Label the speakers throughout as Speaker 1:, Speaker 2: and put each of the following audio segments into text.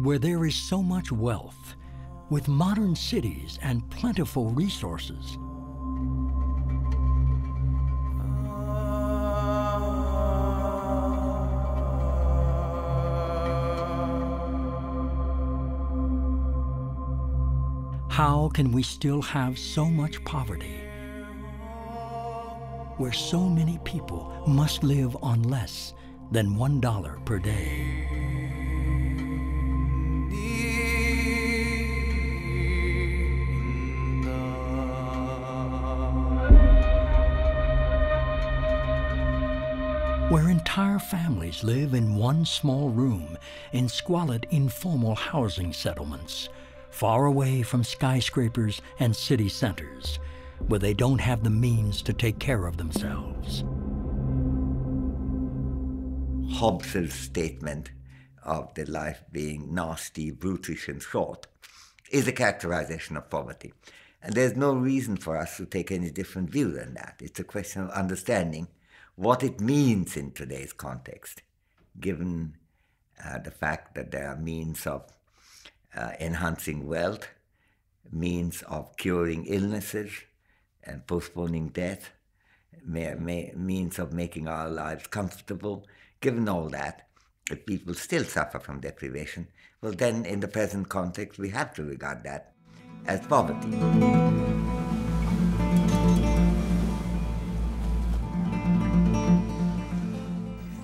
Speaker 1: world where there is so much wealth, with modern cities and plentiful resources, how can we still have so much poverty, where so many people must live on less than $1 per day? Where entire families live in one small room in squalid, informal housing settlements, far away from skyscrapers and city centers, where they don't have the means to take care of themselves.
Speaker 2: Hobbes' statement of the life being nasty, brutish, and short is a characterization of poverty. And there's no reason for us to take any different view than that. It's a question of understanding what it means in today's context, given the fact that there are means of enhancing wealth, means of curing illnesses and postponing death, means of making our lives comfortable. Given all that, if people still suffer from deprivation, well then in the present context we have to regard that as poverty.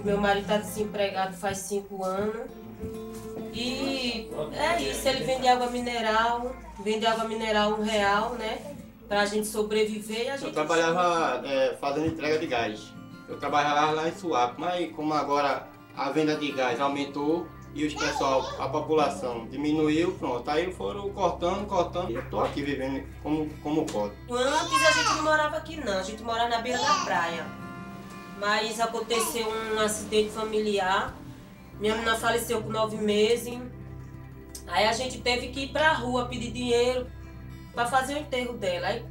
Speaker 3: Meu marido está desempregado faz 5 anos e é isso, ele vende água mineral R$1, né? Pra gente sobreviver e a gente...
Speaker 4: Eu trabalhava fazendo entrega de gás. Eu trabalhava lá em Suape, mas como agora a venda de gás aumentou e os pessoal, a população diminuiu, pronto, aí foram cortando e eu tô aqui vivendo como pode.
Speaker 3: Antes a gente não morava aqui não, a gente morava na beira da praia. Mas aconteceu um acidente familiar, minha menina faleceu com 9 meses, aí a gente teve que ir pra rua pedir dinheiro para fazer o enterro dela.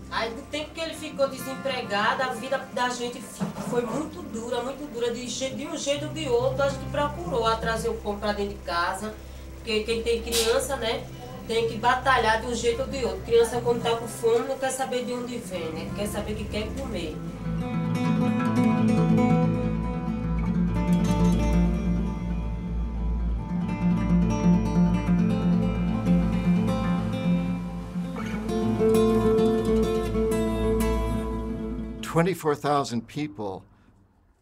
Speaker 3: Aí do tempo que ele ficou desempregado, a vida da gente foi muito dura, de um jeito ou de outro. A gente procurou trazer o pão para dentro de casa, porque quem tem criança, né, tem que batalhar de um jeito ou de outro. Criança quando tá com fome não quer saber de onde vem, né, quer saber que quer comer.
Speaker 5: 24,000 people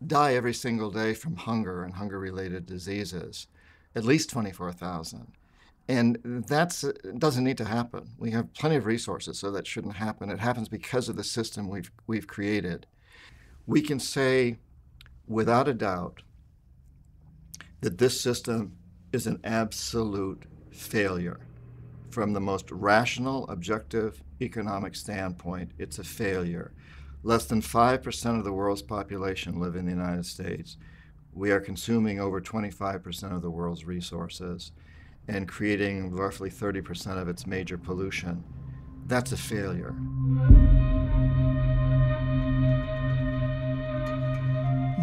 Speaker 5: die every single day from hunger and hunger-related diseases, at least 24,000. And that doesn't need to happen. We have plenty of resources, so that shouldn't happen. It happens because of the system we've created. We can say, without a doubt, that this system is an absolute failure. From the most rational, objective, economic standpoint, it's a failure. Less than 5% of the world's population live in the United States. We are consuming over 25% of the world's resources and creating roughly 30% of its major pollution. That's a failure.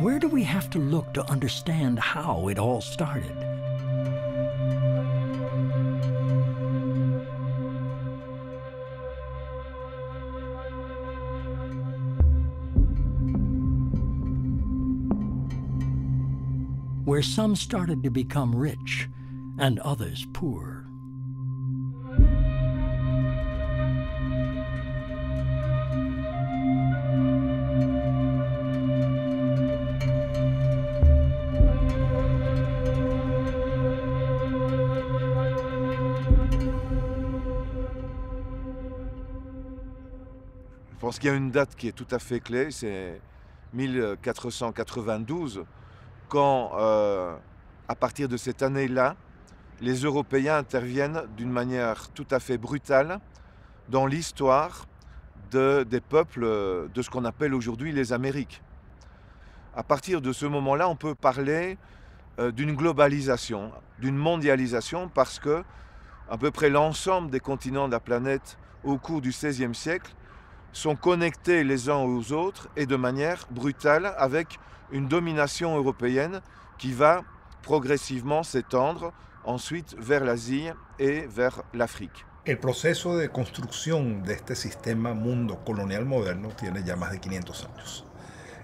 Speaker 1: Where do we have to look to understand how it all started? Where some started to become rich and others poor.
Speaker 6: Je pense qu'il y a une date qui est tout à fait clé, c'est 1492, quand, à partir de cette année-là, les Européens interviennent d'une manière tout à fait brutale dans l'histoire des peuples de ce qu'on appelle aujourd'hui les Amériques. À partir de ce moment-là, on peut parler d'une globalisation, d'une mondialisation, parce que à peu près l'ensemble des continents de la planète au cours du XVIe siècle sont connectés les uns aux autres et de manière brutale avec une domination européenne qui va progressivement s'étendre ensuite vers l'Asie et vers l'Afrique.
Speaker 7: El proceso de construcción de este sistema mundo colonial moderno tiene ya más de 500 años.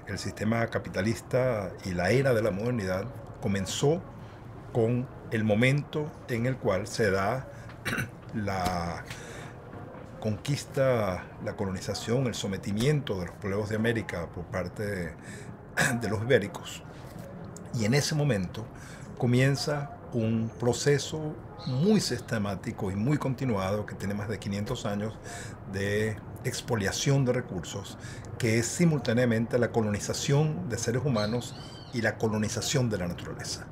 Speaker 7: El sistema capitalista y la era de la modernidad comenzó con el momento en el cual se da la conquista, la colonización, el sometimiento de los pueblos de América por parte de los ibéricos. Y en ese momento comienza un proceso muy sistemático y muy continuado que tiene más de 500 años de expoliación de recursos, que es simultáneamente la colonización de seres humanos y la colonización de la naturaleza.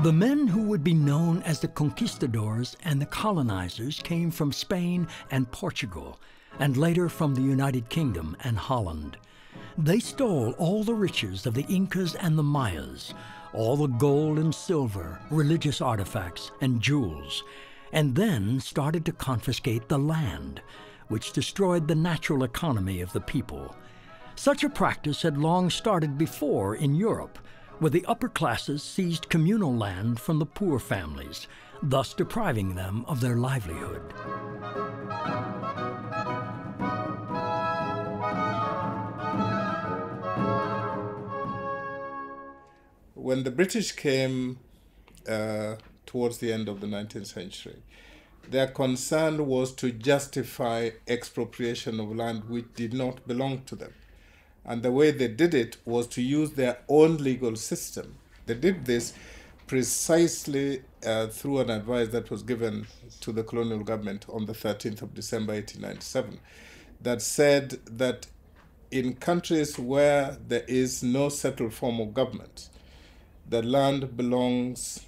Speaker 1: The men who would be known as the conquistadors and the colonizers came from Spain and Portugal, and later from the United Kingdom and Holland. They stole all the riches of the Incas and the Mayas, all the gold and silver, religious artifacts, and jewels, and then started to confiscate the land, which destroyed the natural economy of the people. Such a practice had long started before in Europe, where the upper classes seized communal land from the poor families, thus depriving them of their livelihood.
Speaker 8: When the British came towards the end of the 19th century, their concern was to justify expropriation of land which did not belong to them. And the way they did it was to use their own legal system. They did this precisely through an advice that was given to the colonial government on the 13th of December 1897 that said that in countries where there is no settled form of government, the land belongs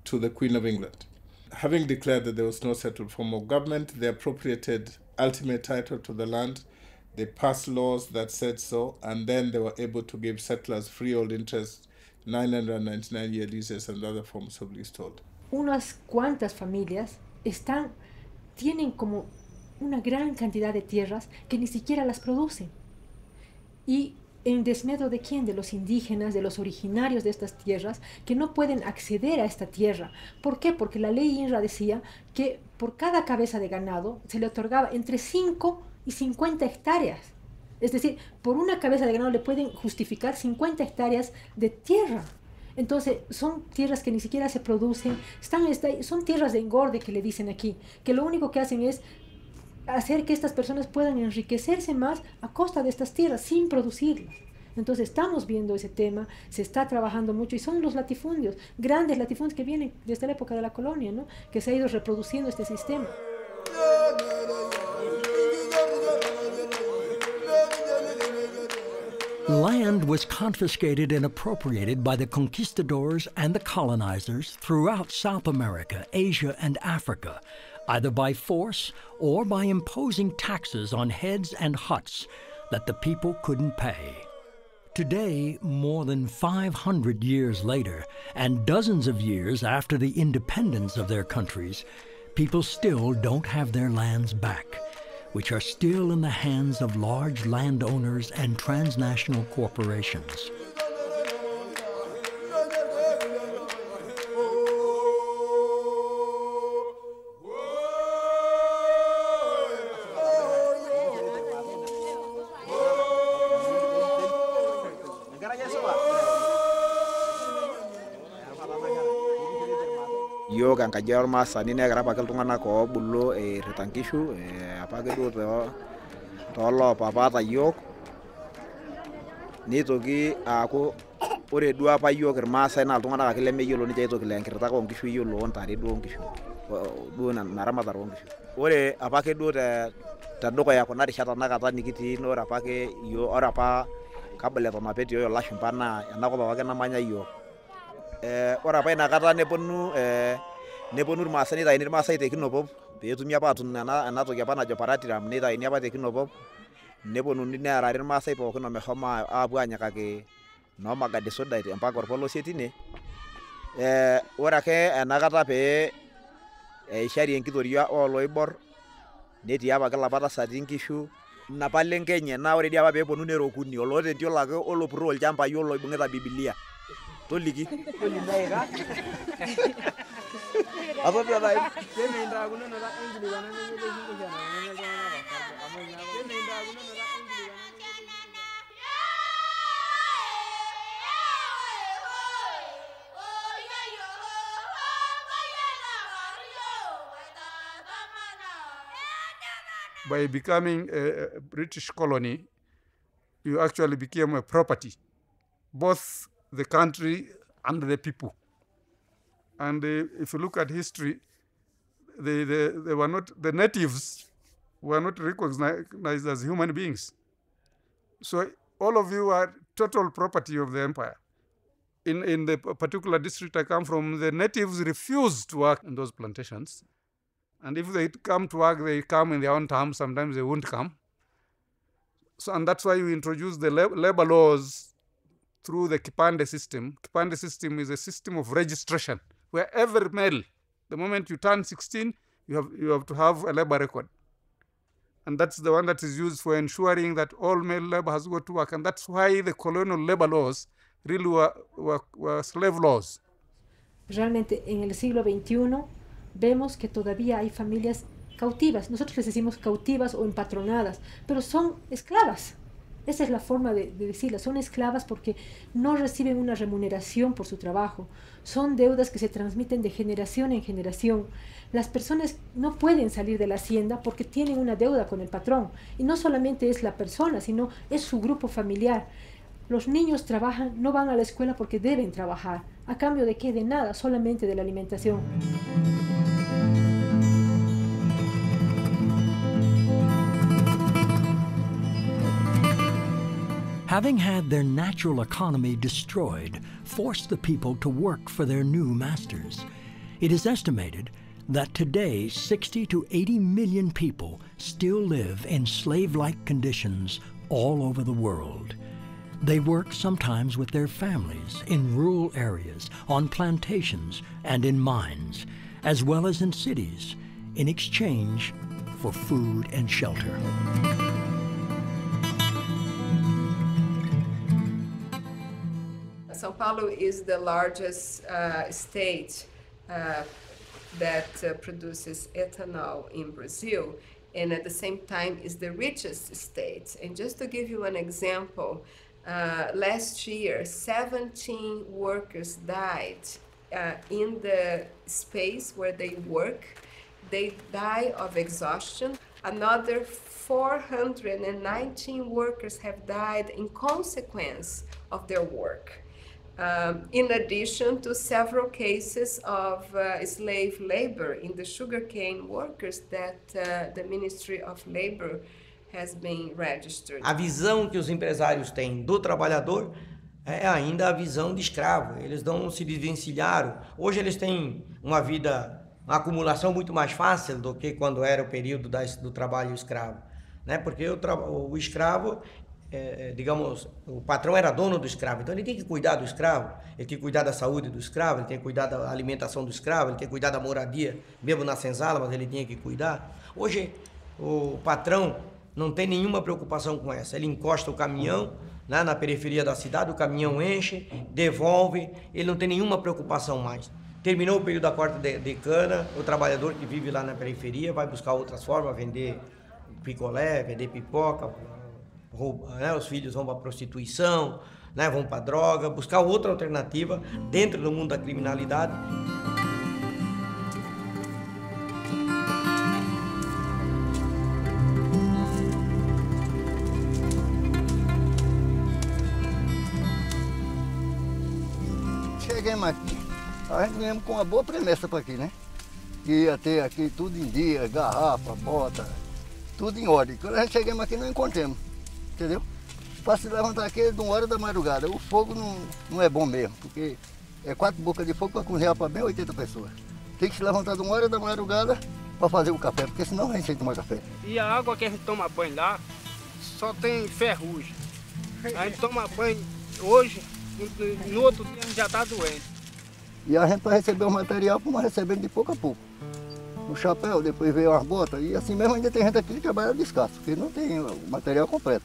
Speaker 8: to the Queen of England. Having declared that there was no settled form of government, they appropriated ultimate title to the land. They passed laws that said so, and then they were able to give settlers freehold interest, 999-year leases, and other forms of leasehold.
Speaker 9: Unas cuantas familias tienen como una gran cantidad de tierras que ni siquiera las producen. Y en desmedro de quién, de los indígenas, de los originarios de estas tierras, que no pueden acceder a esta tierra. ¿Por qué? Porque la ley INRA decía que por cada cabeza de ganado se le otorgaba entre 5 y 50 hectáreas. Es decir, por una cabeza de ganado le pueden justificar 50 hectáreas de tierra. Entonces, son tierras que ni siquiera se producen, son tierras de engorde que le dicen aquí, que lo único que hacen es hacer que estas personas puedan enriquecerse más a costa de estas tierras sin producirlas. Entonces estamos viendo ese tema, se está trabajando mucho y son los latifundios, grandes latifundios que vienen desde la época de la colonia, ¿no? Que se ha ido reproduciendo este sistema.
Speaker 1: Land was confiscated and appropriated by the conquistadors and the colonizers throughout South America, Asia, and Africa, either by force or by imposing taxes on heads and huts that the people couldn't pay. Today, more than 500 years later, and dozens of years after the independence of their countries, people still don't have their lands back, which are still in the hands of large landowners and transnational corporations.
Speaker 10: Yo kan kajar masa ni negara pakai tungan aku bulu retangkishu apa gitu tolo papa tayok ni toki aku ore dua apa yo kermasa na tungan aku lemme yo lo ni jai toki leng kereta ko ngkishu yo lo ontari do ngkishu do na narama taro ngkishu ore apa ke do ta doko ya ko na rishata na kata nikiti no apa ke yo ora apa kabele to mapeti yo lashimpana na ko ba ke na manya yo ora pa ina kata neponu irmaasai nitaini irmaasai tekinopop peetumi apa atun ena toki apa najo paratiram nitaini apa tekinopop neponuni neerari irmaasai pookin omeshomo aapuo anyikaki noo magadi suda mpaka orpolosie tine. Ore ake enakata pee eishari enkitoria ooloibor netii apake ilapa tasati nkishu napalenkenye na ore dia apa peeponu nerokuni olotenti olo ake olopurro olchambai oloibung'ita Biblia. Toliki.
Speaker 11: By becoming a British colony, you actually became a property, both the country and the people. And if you look at history, they were not, the natives were not recognized as human beings. So all of you are total property of the empire. In the particular district I come from, the natives refused to work in those plantations. And if they come to work, they come in their own terms. Sometimes they won't come. So, and that's why we introduced the labor laws through the Kipande system. Kipande system is a system of registration where every male, the moment you turn 16, you have to have a labor record. And that's the one that is used for ensuring that all male labor has got to work. And that's why the colonial labor laws really were slave laws.
Speaker 9: Realmente en el siglo XXI vemos que todavía hay familias cautivas. Nosotros les decimos cautivas o empatronadas, pero son esclavas. Esa es la forma de decirlas. Son esclavas porque no reciben una remuneración por su trabajo. Son deudas que se transmiten de generación en generación. Las personas no pueden salir de la hacienda porque tienen una deuda con el patrón. Y no solamente es la persona, sino es su grupo familiar. Los niños trabajan, no van a la escuela porque deben trabajar. ¿A cambio de qué? De nada, solamente de la alimentación.
Speaker 1: Having had their natural economy destroyed, forced the people to work for their new masters. It is estimated that today 60 to 80 million people still live in slave-like conditions all over the world. They work sometimes with their families in rural areas, on plantations, and in mines, as well as in cities, in exchange for food and shelter.
Speaker 12: São Paulo is the largest state that produces ethanol in Brazil, and at the same time is the richest state. And just to give you an example, last year 17 workers died in the space where they work. They die of exhaustion. Another 419 workers have died in consequence of their work. In addition to several cases of slave labor in the sugarcane workers that the Ministry of Labor has been registered.
Speaker 13: A visão que os empresários têm do trabalhador é ainda a visão de escravo. Eles não se desvencilharam. Hoje eles têm uma vida, uma acumulação muito mais fácil do que quando era o período do trabalho escravo, né? Porque o escravo, digamos, o patrão era dono do escravo, então ele tem que cuidar do escravo, ele tem que cuidar da saúde do escravo, ele tem que cuidar da alimentação do escravo, ele tem que cuidar da moradia, mesmo na senzala, mas ele tinha que cuidar. Hoje o patrão não tem nenhuma preocupação com essa, ele encosta o caminhão, né, na periferia da cidade, o caminhão enche, devolve, ele não tem nenhuma preocupação mais. Terminou o período da corta de cana, o trabalhador que vive lá na periferia vai buscar outras formas, vender picolé, vender pipoca, né, os filhos vão para a prostituição, né, vão para a droga, buscar outra alternativa dentro do mundo da criminalidade.
Speaker 14: Chegamos aqui, a gente viemos com uma boa promessa para aqui, né? Que ia ter aqui tudo em dia, garrafa, bota, tudo em ordem. Quando a gente chegamos aqui, não encontramos. Entendeu? Para se levantar aqui de 1h da madrugada. O fogo não é bom mesmo, porque é 4 bocas de fogo para cozinhar para bem 80 pessoas. Tem que se levantar de 1h da madrugada para fazer o café, porque senão a gente tem que tomar café.
Speaker 15: E a água que a gente toma banho lá só tem ferrugem. A gente toma banho hoje, no outro dia a gente já está doente.
Speaker 14: E a gente para receber o material, como recebendo de pouco a pouco. no chapéu, depois veio as botas, e assim mesmo ainda tem gente aqui que trabalha descalço, porque não tem o material completo.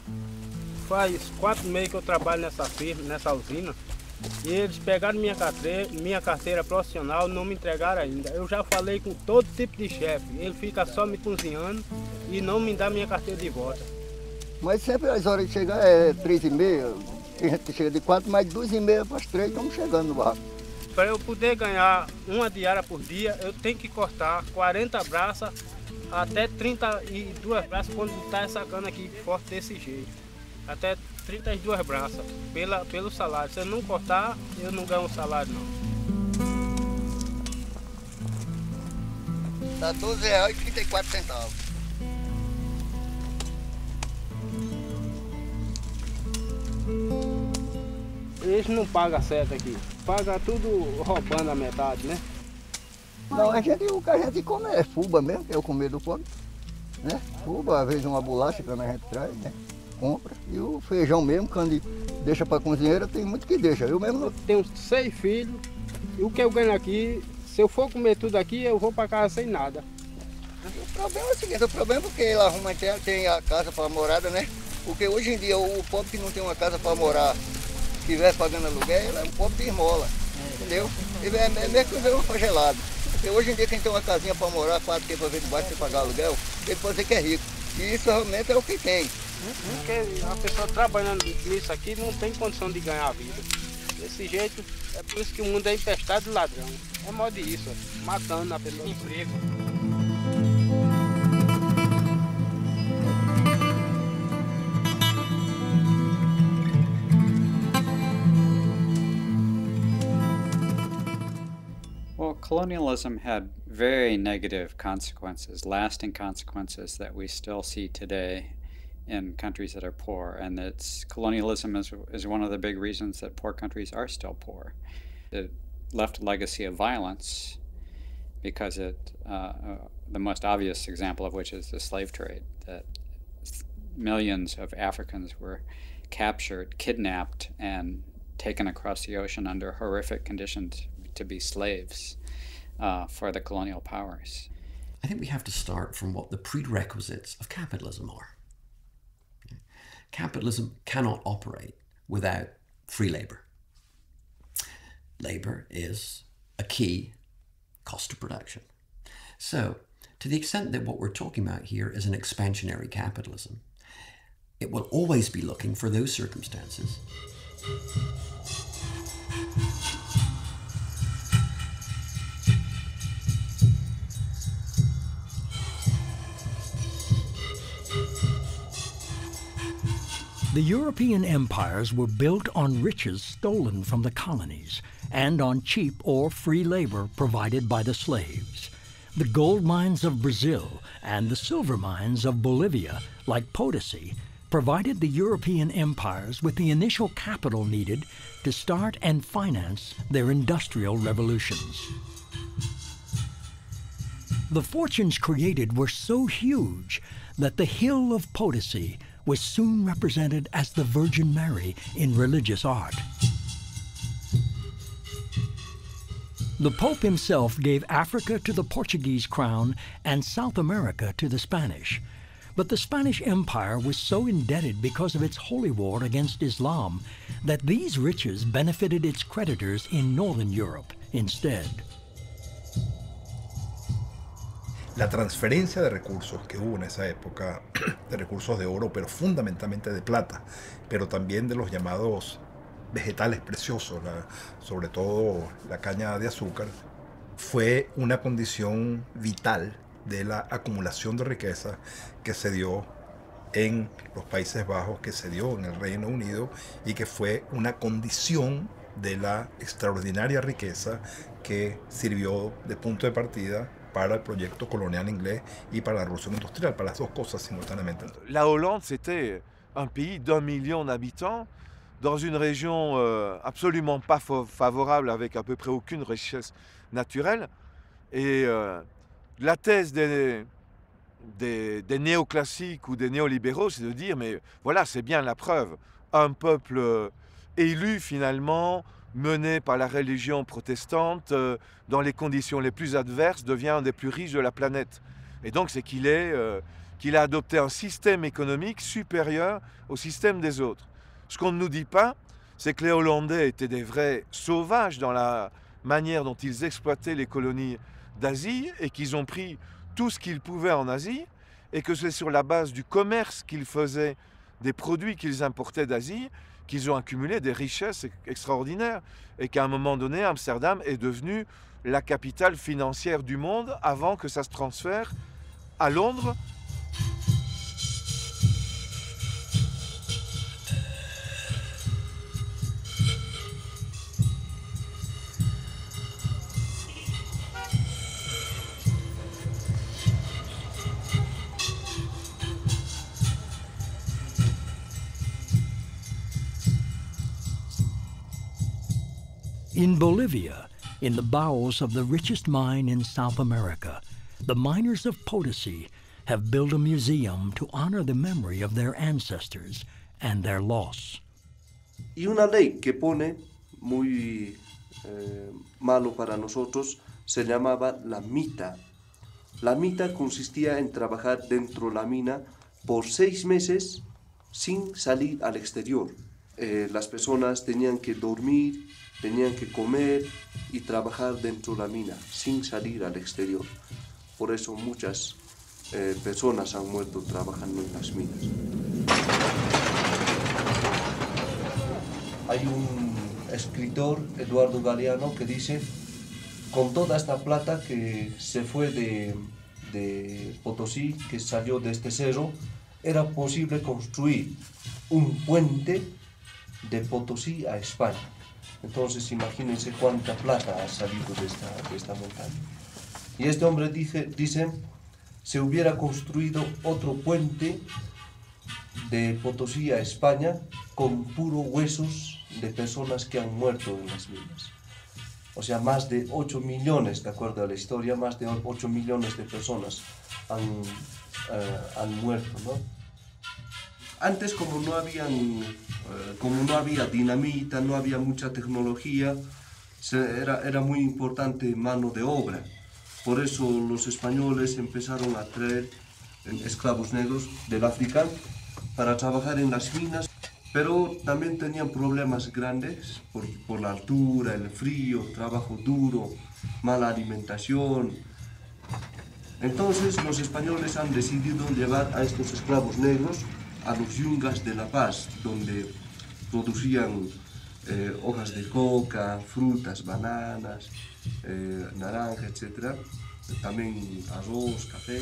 Speaker 15: Faz 4 meses que eu trabalho nessa firma, nessa usina, e eles pegaram minha carteira profissional e não me entregaram ainda. Eu já falei com todo tipo de chefe, ele fica só me cozinhando e não me dá minha carteira de volta.
Speaker 14: Mas sempre as horas de chegar é 3h30, tem gente que chega de 4, mas de 2h30 para as 3 estamos chegando no barco.
Speaker 15: Para eu poder ganhar uma diária por dia, eu tenho que cortar 40 braças até 32 braças quando está essa cana aqui forte desse jeito. Até 32 braças pelo salário. Se eu não cortar, eu não ganho um salário não.
Speaker 14: Dá R$12,34.
Speaker 15: Eles não pagam certo aqui. Paga tudo roubando a metade, né?
Speaker 14: Não, o que a gente come é fuba mesmo, que é o comer do pobre. Né? Fuba, às vezes uma bolacha que a gente traz, né? Compra. E o feijão mesmo, quando deixa para a cozinheira, tem muito que deixa. Eu mesmo
Speaker 15: tenho 6 filhos, e o que eu ganho aqui, se eu for comer tudo aqui, eu vou para casa sem nada.
Speaker 14: O problema é o seguinte, o problema é porque ele arruma tem a casa para morada, né? Porque hoje em dia o pobre que não tem uma casa para morar, que estiver pagando aluguel, ele é um pobre de esmola, entendeu? Ele é mesmo que um congelado. Porque hoje em dia quem tem uma casinha para morar, 4 para ver debaixo sem pagar aluguel, ele pode dizer que é rico. E isso realmente é o que tem.
Speaker 15: Porque a pessoa trabalhando nisso aqui não tem condição de ganhar a vida. Desse jeito, é por isso que o mundo é empestado de ladrão. É modo disso, matando a pessoa. Emprego.
Speaker 16: Well, colonialism had very negative consequences, lasting consequences that we still see today in countries that are poor. And colonialism is one of the big reasons that poor countries are still poor. It left a legacy of violence because the most obvious example of which is the slave trade, that millions of Africans were captured, kidnapped, and taken across the ocean under horrific conditions to be slaves for the colonial powers.
Speaker 17: I think we have to start from what the prerequisites of capitalism are. Capitalism cannot operate without free labor. Labor is a key cost of production. So, to the extent that what we're talking about here is an expansionary capitalism, it will always be looking for those circumstances
Speaker 1: The European empires were built on riches stolen from the colonies and on cheap or free labor provided by the slaves. The gold mines of Brazil and the silver mines of Bolivia, like Potosi, provided the European empires with the initial capital needed to start and finance their industrial revolutions. The fortunes created were so huge that the hill of Potosi was soon represented as the Virgin Mary in religious art. The Pope himself gave Africa to the Portuguese crown and South America to the Spanish. But the Spanish Empire was so indebted because of its holy war against Islam that these riches benefited its creditors in Northern Europe instead.
Speaker 7: La transferencia de recursos que hubo en esa época, de recursos de oro, pero fundamentalmente de plata, pero también de los llamados vegetales preciosos, sobre todo la caña de azúcar, fue una condición vital de la acumulación de riqueza que se dio en los Países Bajos, que se dio en el Reino Unido y que fue una condición de la extraordinaria riqueza que sirvió de punto de partida para el proyecto colonial inglés y para la revolución industrial, para las dos cosas simultáneamente.
Speaker 6: La Hollande, c'était un pays d'1 million d'habitants, dans une région absolument pas favorable, avec à peu près aucune richesse naturelle. Et la thèse des néoclassiques ou des néolibéraux, c'est de dire, mais voilà, c'est bien la preuve. Un peuple élu, finalement, mené par la religion protestante, dans les conditions les plus adverses, devient un des plus riches de la planète. Et donc c'est qu'il a adopté un système économique supérieur au système des autres. Ce qu'on ne nous dit pas, c'est que les Hollandais étaient des vrais sauvages dans la manière dont ils exploitaient les colonies d'Asie et qu'ils ont pris tout ce qu'ils pouvaient en Asie et que c'est sur la base du commerce qu'ils faisaient des produits qu'ils importaient d'Asie qu'ils ont accumulé des richesses extraordinaires et qu'à un moment donné, Amsterdam est devenue la capitale financière du monde avant que ça se transfère à Londres.
Speaker 1: In Bolivia, in the bowels of the richest mine in South America, the miners of Potosi have built a museum to honor the memory of their ancestors and their loss.
Speaker 18: Y una ley que pone muy malo para nosotros se llamaba la mita. La mita consistía en trabajar dentro de la mina por 6 meses sin salir al exterior. Las personas tenían que dormir, tenían que comer y trabajar dentro de la mina sin salir al exterior. Por eso muchas personas han muerto trabajando en las minas. Hay un escritor, Eduardo Galeano, que dice: con toda esta plata que se fue de Potosí, que salió de este cerro, era posible construir un puente de Potosí a España. Entonces imagínense cuánta plata ha salido de esta montaña. Y este hombre dice, se hubiera construido otro puente de Potosí a España con puros huesos de personas que han muerto en las minas. O sea, más de 8 millones, de acuerdo a la historia, más de 8 millones de personas han muerto, ¿no? Antes, como no había dinamita, no había mucha tecnología, era muy importante mano de obra. Por eso los españoles empezaron a traer esclavos negros del África para trabajar en las minas, pero también tenían problemas grandes por la altura, el frío, trabajo duro, mala alimentación. Entonces los españoles han decidido llevar a estos esclavos negros a los yungas de La Paz, donde producían hojas de coca, frutas, bananas, naranja, etc. También arroz, café.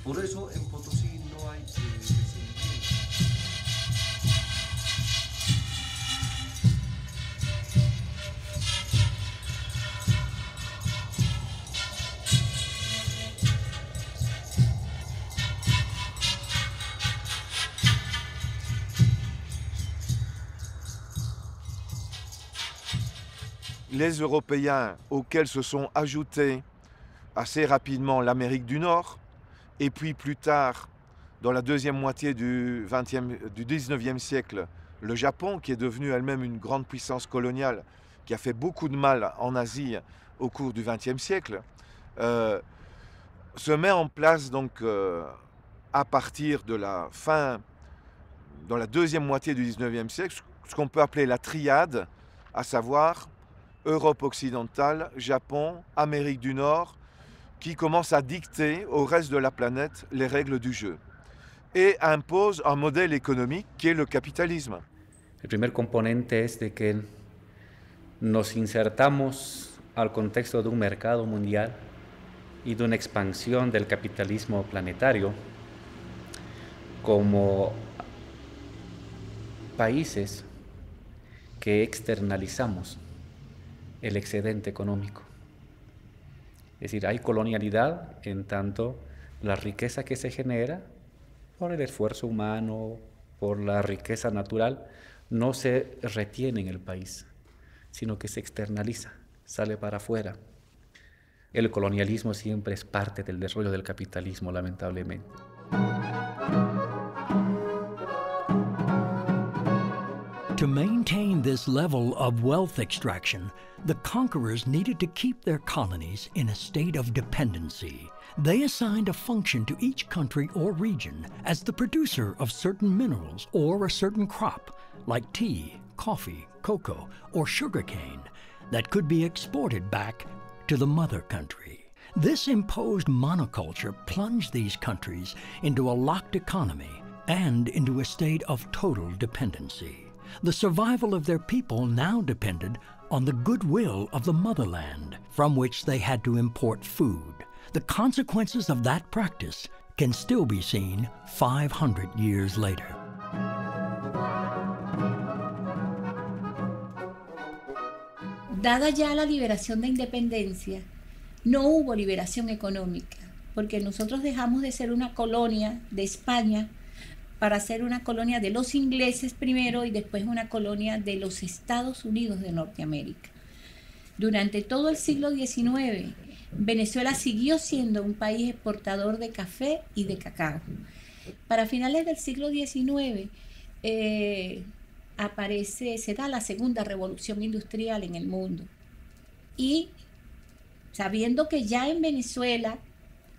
Speaker 18: Por eso en Potosí no hay
Speaker 6: les Européens auxquels se sont ajoutés assez rapidement l'Amérique du Nord, et puis plus tard, dans la deuxième moitié du 19e siècle, le Japon, qui est devenu elle-même une grande puissance coloniale, qui a fait beaucoup de mal en Asie au cours du 20e siècle, se met en place donc à partir de la fin, dans la deuxième moitié du 19e siècle, ce qu'on peut appeler la triade, à savoir Europe occidentale, Japon, Amérique du Nord, qui commence à dicter au reste de la planète les règles du jeu et impose un modèle économique qui est le capitalisme.
Speaker 19: El primer componente es de que nos insertamos al contexto de un mercado mundial y de una expansión del capitalismo planetario como países que externalizamos el excedente económico. Es decir, hay colonialidad en tanto la riqueza que se genera por el esfuerzo humano, por la riqueza natural, no se retiene en el país, sino que se externaliza, sale para afuera. El colonialismo siempre es parte del desarrollo del capitalismo, lamentablemente.
Speaker 1: To maintain this level of wealth extraction, the conquerors needed to keep their colonies in a state of dependency. They assigned a function to each country or region as the producer of certain minerals or a certain crop, like tea, coffee, cocoa, or sugarcane, that could be exported back to the mother country. This imposed monoculture plunged these countries into a locked economy and into a state of total dependency. The survival of their people now depended on the goodwill of the motherland, from which they had to import food. The consequences of that practice can still be seen 500 years later.
Speaker 20: Dada ya la liberación de independencia, no hubo liberación económica, porque nosotros dejamos de ser una colonia de España para ser una colonia de los ingleses primero y después una colonia de los Estados Unidos de Norteamérica. Durante todo el siglo XIX, Venezuela siguió siendo un país exportador de café y de cacao. Para finales del siglo XIX se da la segunda revolución industrial en el mundo. Y sabiendo que ya en Venezuela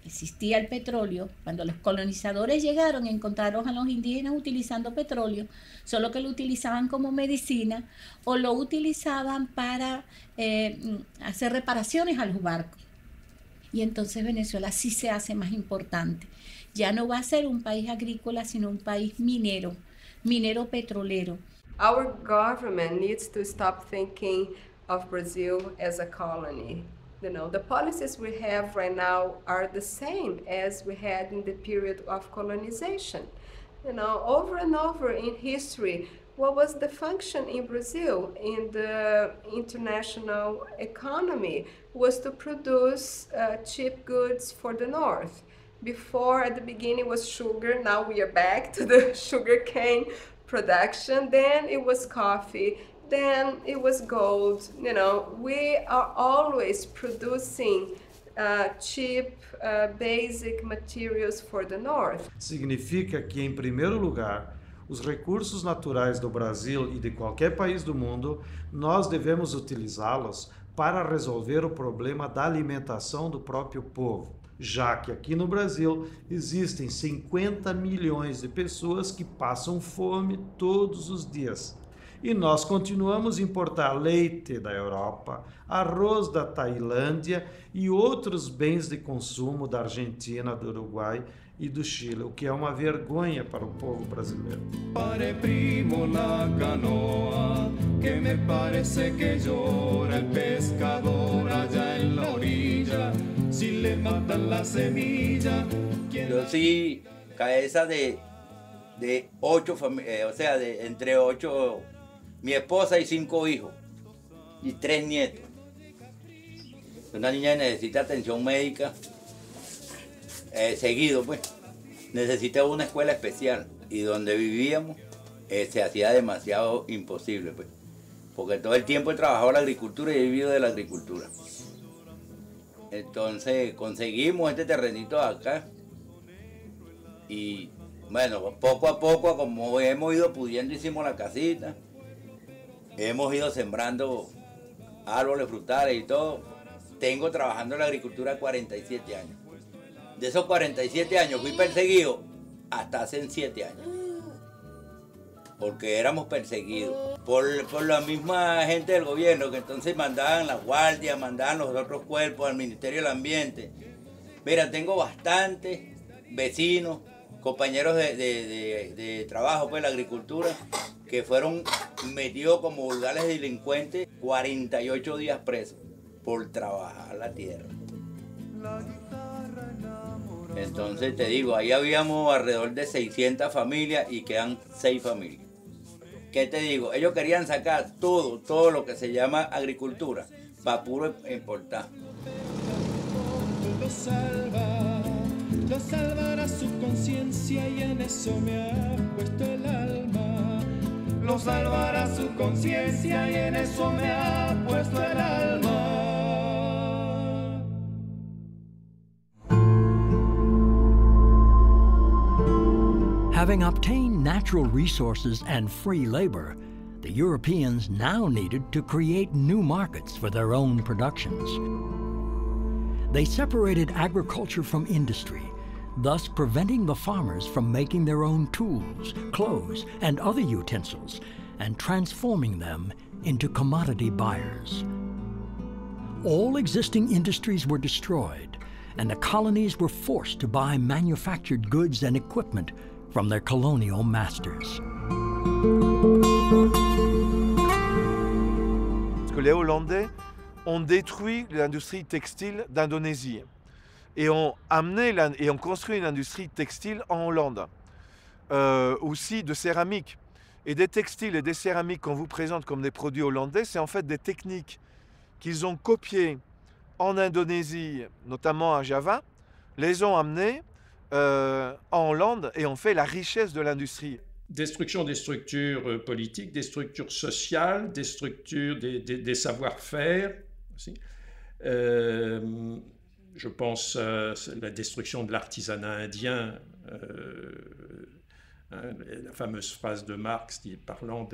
Speaker 20: existía el petróleo, cuando los colonizadores llegaron encontraron a los indígenas utilizando petróleo, solo que lo utilizaban como medicina o lo utilizaban para hacer reparaciones a los barcos. Y entonces Venezuela sí se hace más importante. Ya no va a ser un país agrícola, sino un país minero, minero petrolero.
Speaker 12: Our government needs to stop thinking of Brazil as a colony. You know, the policies we have right now are the same as we had in the period of colonization. You know, over and over in history, what was the function in Brazil in the international economy was to produce cheap goods for the North. Before, at the beginning, was sugar. Now we are back to the sugarcane production. Then it was coffee. Then it was gold. You know, we are always producing cheap, basic materials for the North.
Speaker 21: Significa que, em primeiro lugar, os recursos naturais do Brasil e de qualquer país do mundo, nós devemos utilizá-los para resolver o problema da alimentação do próprio povo, já que aqui no Brasil existem 50 milhões de pessoas que passam fome todos os dias. E nós continuamos a importar leite da Europa, arroz da Tailândia e outros bens de consumo da Argentina, do Uruguai e do Chile, o que é uma vergonha para o povo brasileiro.
Speaker 22: Pare primo la canoa, que me parece que llora el pescador allá en la orilla, si le matan la semilla.
Speaker 23: Yo sí, cabeza de 8 familias, o sea, entre 8, mi esposa y 5 hijos y 3 nietos. Una niña necesita atención médica seguido, pues. Necesitaba una escuela especial y donde vivíamos se hacía demasiado imposible, pues. Porque todo el tiempo he trabajado en la agricultura y he vivido de la agricultura. Entonces conseguimos este terrenito acá y bueno, poco a poco, como hemos ido pudiendo, hicimos la casita. Hemos ido sembrando árboles frutales y todo. Tengo trabajando en la agricultura 47 años. De esos 47 años fui perseguido hasta hace 7 años. Porque éramos perseguidos por la misma gente del gobierno, que entonces mandaban la guardia, mandaban los otros cuerpos al Ministerio del Ambiente. Mira, tengo bastantes vecinos, compañeros de trabajo pues, de la agricultura, que fueron metidos como vulgares delincuentes 48 días presos por trabajar la tierra. Entonces te digo, ahí habíamos alrededor de 600 familias y quedan 6 familias. ¿Qué te digo? Ellos querían sacar todo lo que se llama agricultura para puro importar.
Speaker 22: Lo salvará su conciencia y en eso me ha puesto el alma. Lo salvará su conciencia y en eso me ha puesto el alma.
Speaker 1: Having obtained natural resources and free labor, The Europeans now needed to create new markets for their own productions. They separated agriculture from industry, thus preventing the farmers from making their own tools, clothes, and other utensils, and transforming them into commodity buyers. All existing industries were destroyed, and the colonies were forced to buy manufactured goods and equipment from their colonial masters.
Speaker 6: Parce que les Hollandais ont détruit l'industrie textile d'Indonésie et ont construit une industrie textile en Hollande, aussi de céramique. Et des textiles et des céramiques qu'on vous présente comme des produits hollandais, c'est en fait des techniques qu'ils ont copiées en Indonésie, notamment à Java, les ont amenées en Hollande et ont fait la richesse de l'industrie.
Speaker 2: Destruction des structures politiques, des structures sociales, des structures, des savoir-faire aussi. Je pense à la destruction de l'artisanat indien, la fameuse phrase de Marx parlant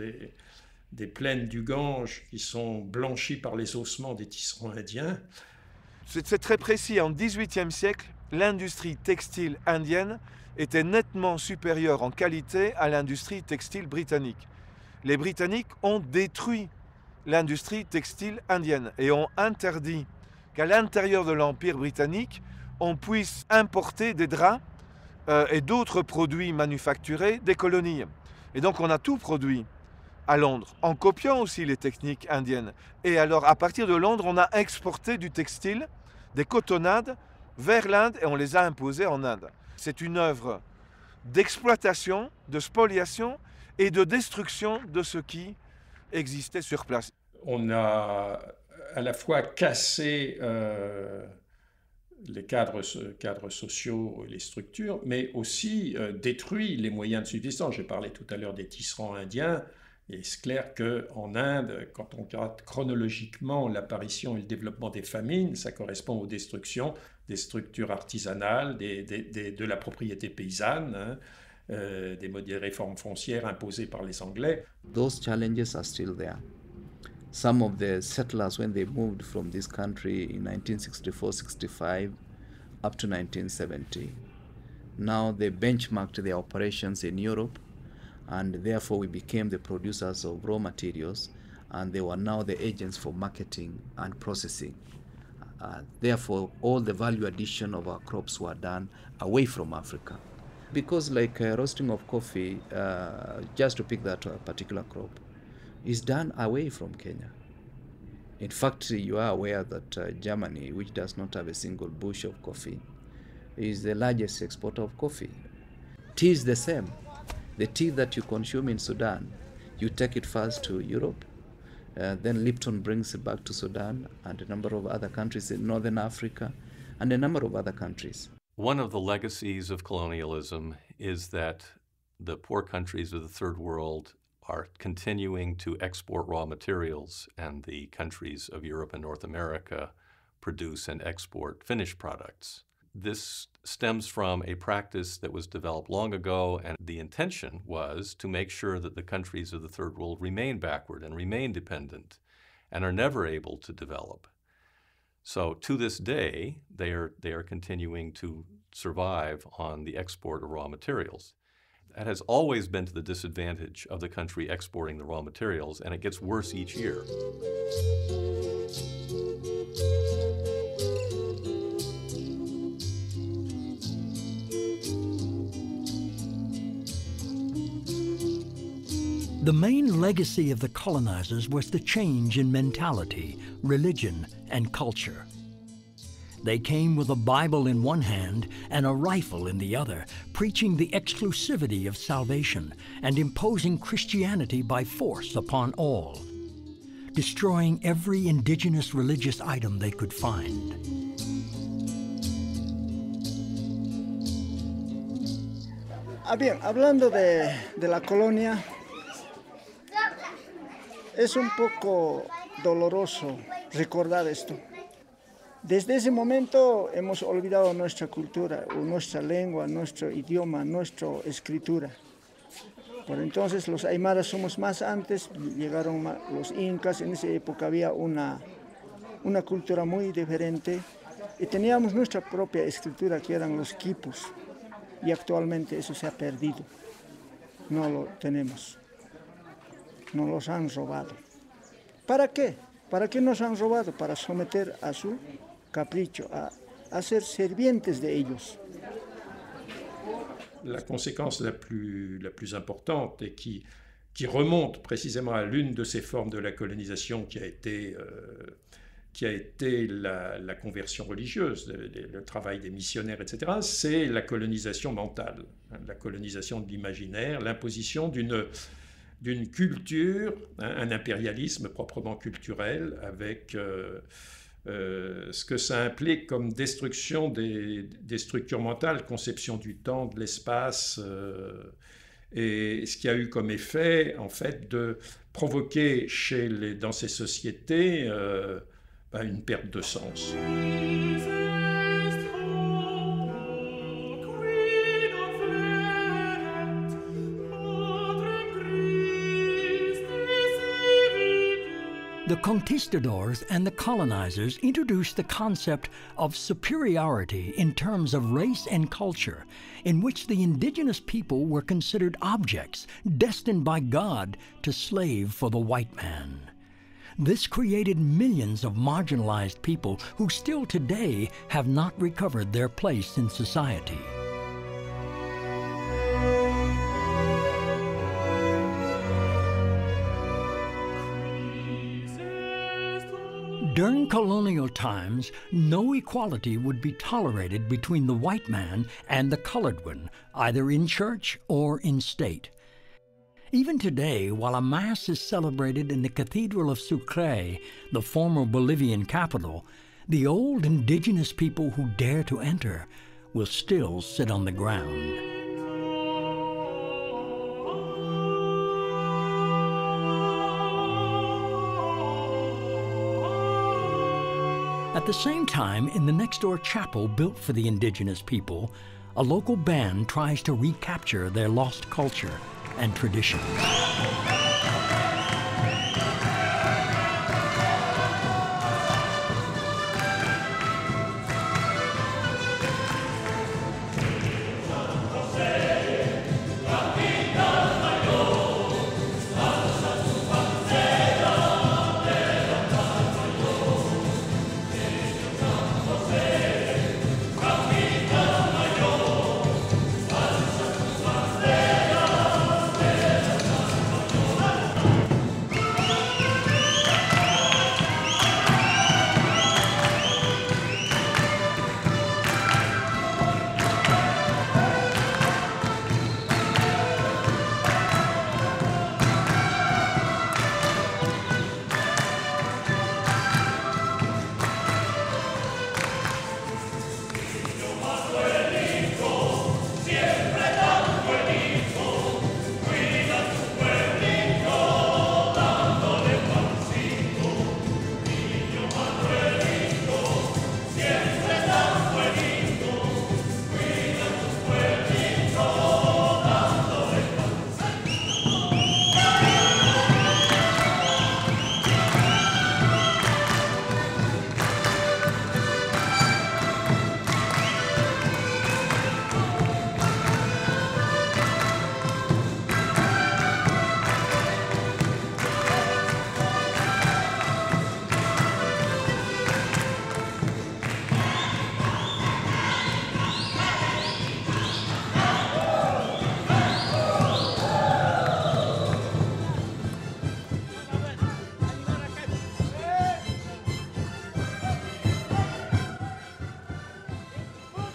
Speaker 2: des plaines du Gange qui sont blanchies par les ossements des tisserands indiens.
Speaker 6: C'est très précis. En XVIIIe siècle, l'industrie textile indienne était nettement supérieure en qualité à l'industrie textile britannique. Les Britanniques ont détruit l'industrie textile indienne et ont interdit qu'à l'intérieur de l'Empire britannique, on puisse importer des draps et d'autres produits manufacturés des colonies. Et donc on a tout produit à Londres, en copiant aussi les techniques indiennes. Et alors à partir de Londres, on a exporté du textile, des cotonnades, vers l'Inde et on les a imposées en Inde. C'est une œuvre d'exploitation, de spoliation et de destruction de ce qui existait sur place.
Speaker 2: On a à la fois cassé les cadres sociaux et les structures, mais aussi détruit les moyens de subsistance. J'ai parlé tout à l'heure des tisserands indiens, et c'est clair qu'en Inde, quand on regarde chronologiquement l'apparition et le développement des famines, ça correspond aux destructions des structures artisanales, de la propriété paysanne, hein, des réformes foncières imposées par les Anglais.
Speaker 3: Those challenges are still there. Some of the settlers, when they moved from this country in 1964-65 up to 1970, now they benchmarked their operations in Europe, and therefore we became the producers of raw materials, and they were now the agents for marketing and processing. Therefore, all the value addition of our crops were done away from Africa. Because like roasting of coffee, just to pick that particular crop, is done away from Kenya. In fact, you are aware that Germany, which does not have a single bush of coffee, is the largest exporter of coffee. Tea is the same. The tea that you consume in Sudan, you take it first to Europe, then Lipton brings it back to Sudan and a number of other countries in Northern Africa and a number of other countries.
Speaker 4: One of the legacies of colonialism is that the poor countries of the Third World are continuing to export raw materials, and the countries of Europe and North America produce and export finished products. This stems from a practice that was developed long ago, and the intention was to make sure that the countries of the Third World remain backward and remain dependent and are never able to develop. So to this day, they are continuing to survive on the export of raw materials. That has always been to the disadvantage of the country exporting the raw materials, and it gets worse each year.
Speaker 1: The main legacy of the colonizers was the change in mentality, religion, and culture. They came with a Bible in one hand and a rifle in the other, preaching the exclusivity of salvation and imposing Christianity by force upon all, destroying every indigenous religious item they could find.
Speaker 24: Bien, hablando de la colonia, es un poco doloroso recordar esto. Desde ese momento hemos olvidado nuestra cultura, nuestra lengua, nuestro idioma, nuestra escritura. Por entonces los aymaras somos más antes, llegaron los incas, en esa época había una cultura muy diferente y teníamos nuestra propia escritura que eran los quipus y actualmente eso se ha perdido, no lo tenemos, nos los han robado. ¿Para qué? ¿Para qué nos han robado? Para someter a su capricho, a ser servientes de ellos.
Speaker 2: La conséquence la plus importante et qui remonte précisément à l'une de ces formes de la colonisation qui a été la conversion religieuse, le travail des missionnaires, etc., c'est la colonisation mentale, la colonisation de l'imaginaire, l'imposition d'une culture, un impérialisme proprement culturel avec ce que ça implique comme destruction des structures mentales, conception du temps, de l'espace, et ce qui a eu comme effet, en fait, de provoquer dans ces sociétés une perte de sens.
Speaker 1: The conquistadors and the colonizers introduced the concept of superiority in terms of race and culture, in which the indigenous people were considered objects destined by God to slave for the white man. This created millions of marginalized people who still today have not recovered their place in society. During colonial times, no equality would be tolerated between the white man and the colored one, either in church or in state. Even today, while a Mass is celebrated in the Cathedral of Sucre, the former Bolivian capital, the old indigenous people who dare to enter will still sit on the ground. At the same time, in the next-door chapel built for the indigenous people, a local band tries to recapture their lost culture and tradition.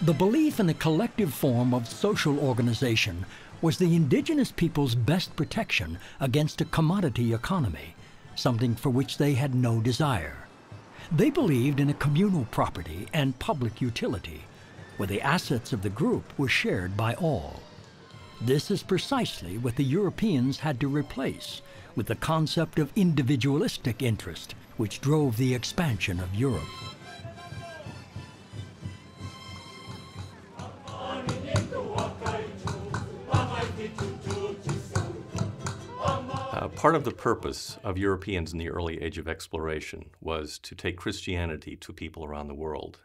Speaker 1: The belief in a collective form of social organization was the indigenous people's best protection against a commodity economy, something for which they had no desire. They believed in a communal property and public utility, where the assets of the group were shared by all. This is precisely what the Europeans had to replace with the concept of individualistic interest, which drove the expansion of Europe.
Speaker 4: Part of the purpose of Europeans in the early age of exploration was to take Christianity to people around the world.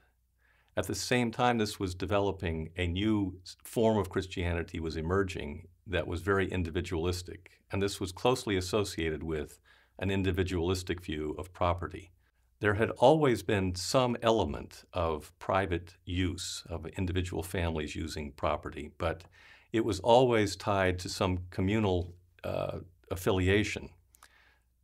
Speaker 4: At the same time this was developing, a new form of Christianity was emerging that was very individualistic, and this was closely associated with an individualistic view of property. There had always been some element of private use, of individual families using property, but it was always tied to some communal affiliation.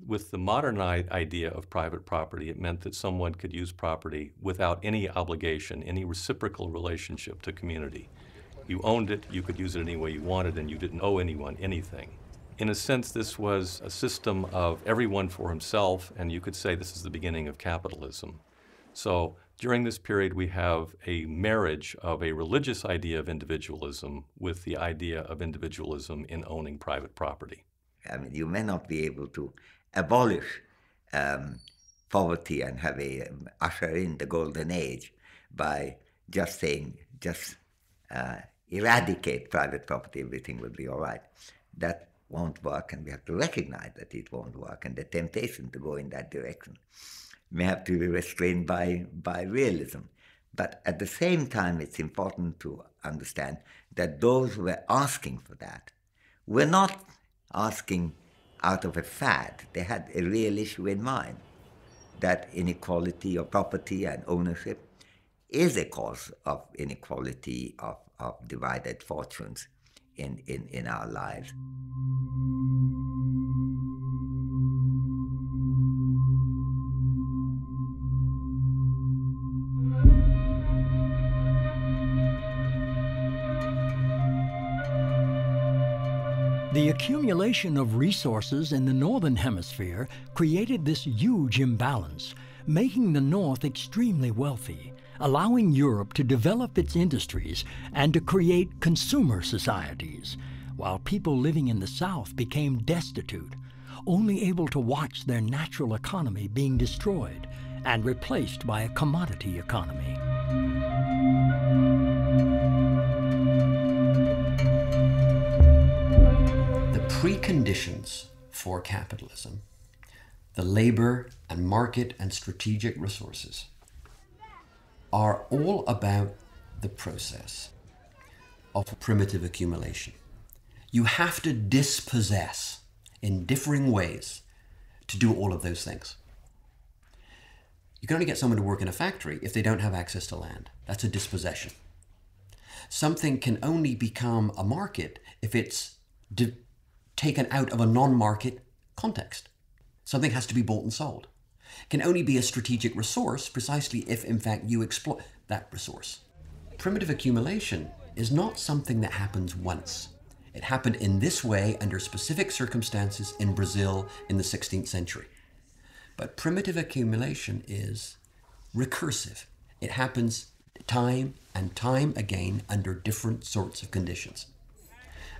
Speaker 4: With the modern idea of private property, it meant that someone could use property without any obligation, any reciprocal relationship to community. You owned it, you could use it any way you wanted, and you didn't owe anyone anything. In a sense, this was a system of everyone for himself, and you could say this is the beginning of capitalism. So during this period, we have a marriage of a religious idea of individualism with the idea of individualism in owning private property.
Speaker 5: I mean, you may not be able to abolish poverty and have usher in the golden age by just saying, eradicate private property, everything will be all right. That won't work, and we have to recognize that it won't work, and the temptation to go in that direction may have to be restrained by realism. But at the same time, it's important to understand that those who were asking for that were not asking out of a fad. They had a real issue in mind, that inequality of property and ownership is a cause of inequality of divided fortunes in our lives.
Speaker 1: The accumulation of resources in the Northern Hemisphere created this huge imbalance, making the North extremely wealthy, allowing Europe to develop its industries and to create consumer societies, while people living in the South became destitute, only able to watch their natural economy being destroyed and replaced by a commodity economy.
Speaker 17: Preconditions for capitalism, the labor and market and strategic resources, are all about the process of primitive accumulation. You have to dispossess in differing ways to do all of those things. You can only get someone to work in a factory if they don't have access to land. That's a dispossession. Something can only become a market if it's taken out of a non-market context. Something has to be bought and sold. It can only be a strategic resource precisely if, in fact, you exploit that resource. Primitive accumulation is not something that happens once. It happened in this way under specific circumstances in Brazil in the 16th century. But primitive accumulation is recursive. It happens time and time again under different sorts of conditions.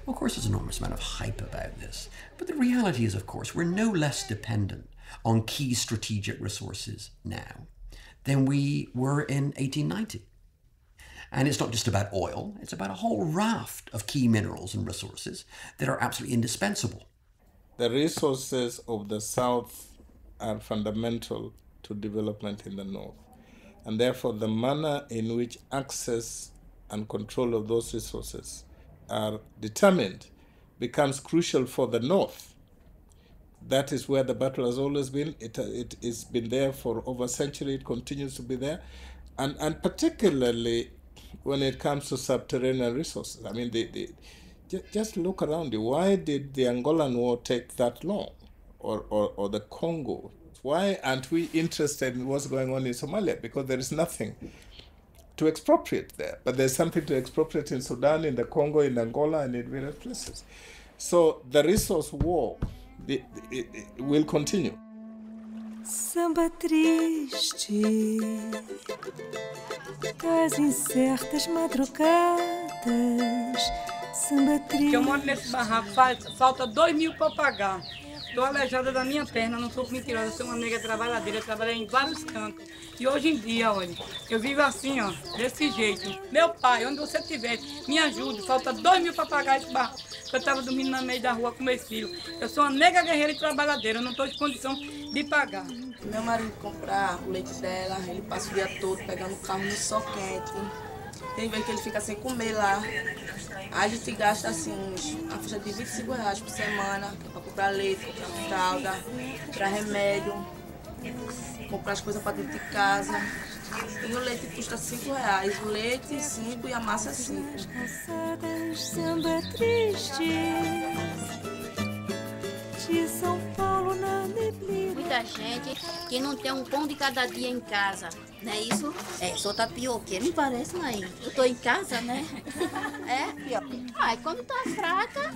Speaker 17: Of course, there's an enormous amount of hype about this, but the reality is, of course, we're no less dependent on key strategic resources now than we were in 1890. And it's not just about oil, it's about a whole raft of key minerals and resources that are absolutely indispensable.
Speaker 8: The resources of the South are fundamental to development in the North, and therefore the manner in which access and control of those resources are determined becomes crucial for the North. That is where the battle has always been. It's been there for over a century. It continues to be there. And particularly when it comes to subterranean resources. I mean, just look around you. Why did the Angolan War take that long? Or the Congo? Why aren't we interested in what's going on in Somalia? Because there is nothing to expropriate there, but there's something to expropriate in Sudan, in the Congo, in Angola, and in various places. So the resource war it will continue.
Speaker 10: Samba triste das incertas madrugadas. Samba triste.
Speaker 11: Que eu moro nesse barraco, falta 2.000 para pagar.
Speaker 9: Estou aleijada da minha perna, não sou mentirosa, eu sou uma negra trabalhadeira, eu trabalhei em vários cantos. E hoje em dia, olha, eu vivo assim, ó, desse jeito. Meu pai, onde você estiver, me ajude, falta 2.000 para pagar esse barco, que eu estava dormindo no meio da rua com meus filhos. Eu sou uma negra guerreira e trabalhadeira, eu não estou em condição de pagar.
Speaker 11: Meu marido compra o leite dela, ele passa o dia todo pegando o carro no sol quente. Tem vezes que ele fica sem comer lá. A gente gasta assim, a faixa de R$25 por semana, para comprar leite, comprar fralda, comprar remédio, comprar as coisas para dentro de casa. E o leite custa R$5, o leite 5 e a massa 5.
Speaker 10: Samba triste de São Paulo na neblina.
Speaker 13: Muita gente que não tem um pão de cada dia em casa, não é isso? É, sou tapioqueira, me parece, mãe. Eu tô em casa, né? É? Ai, quando tá fraca,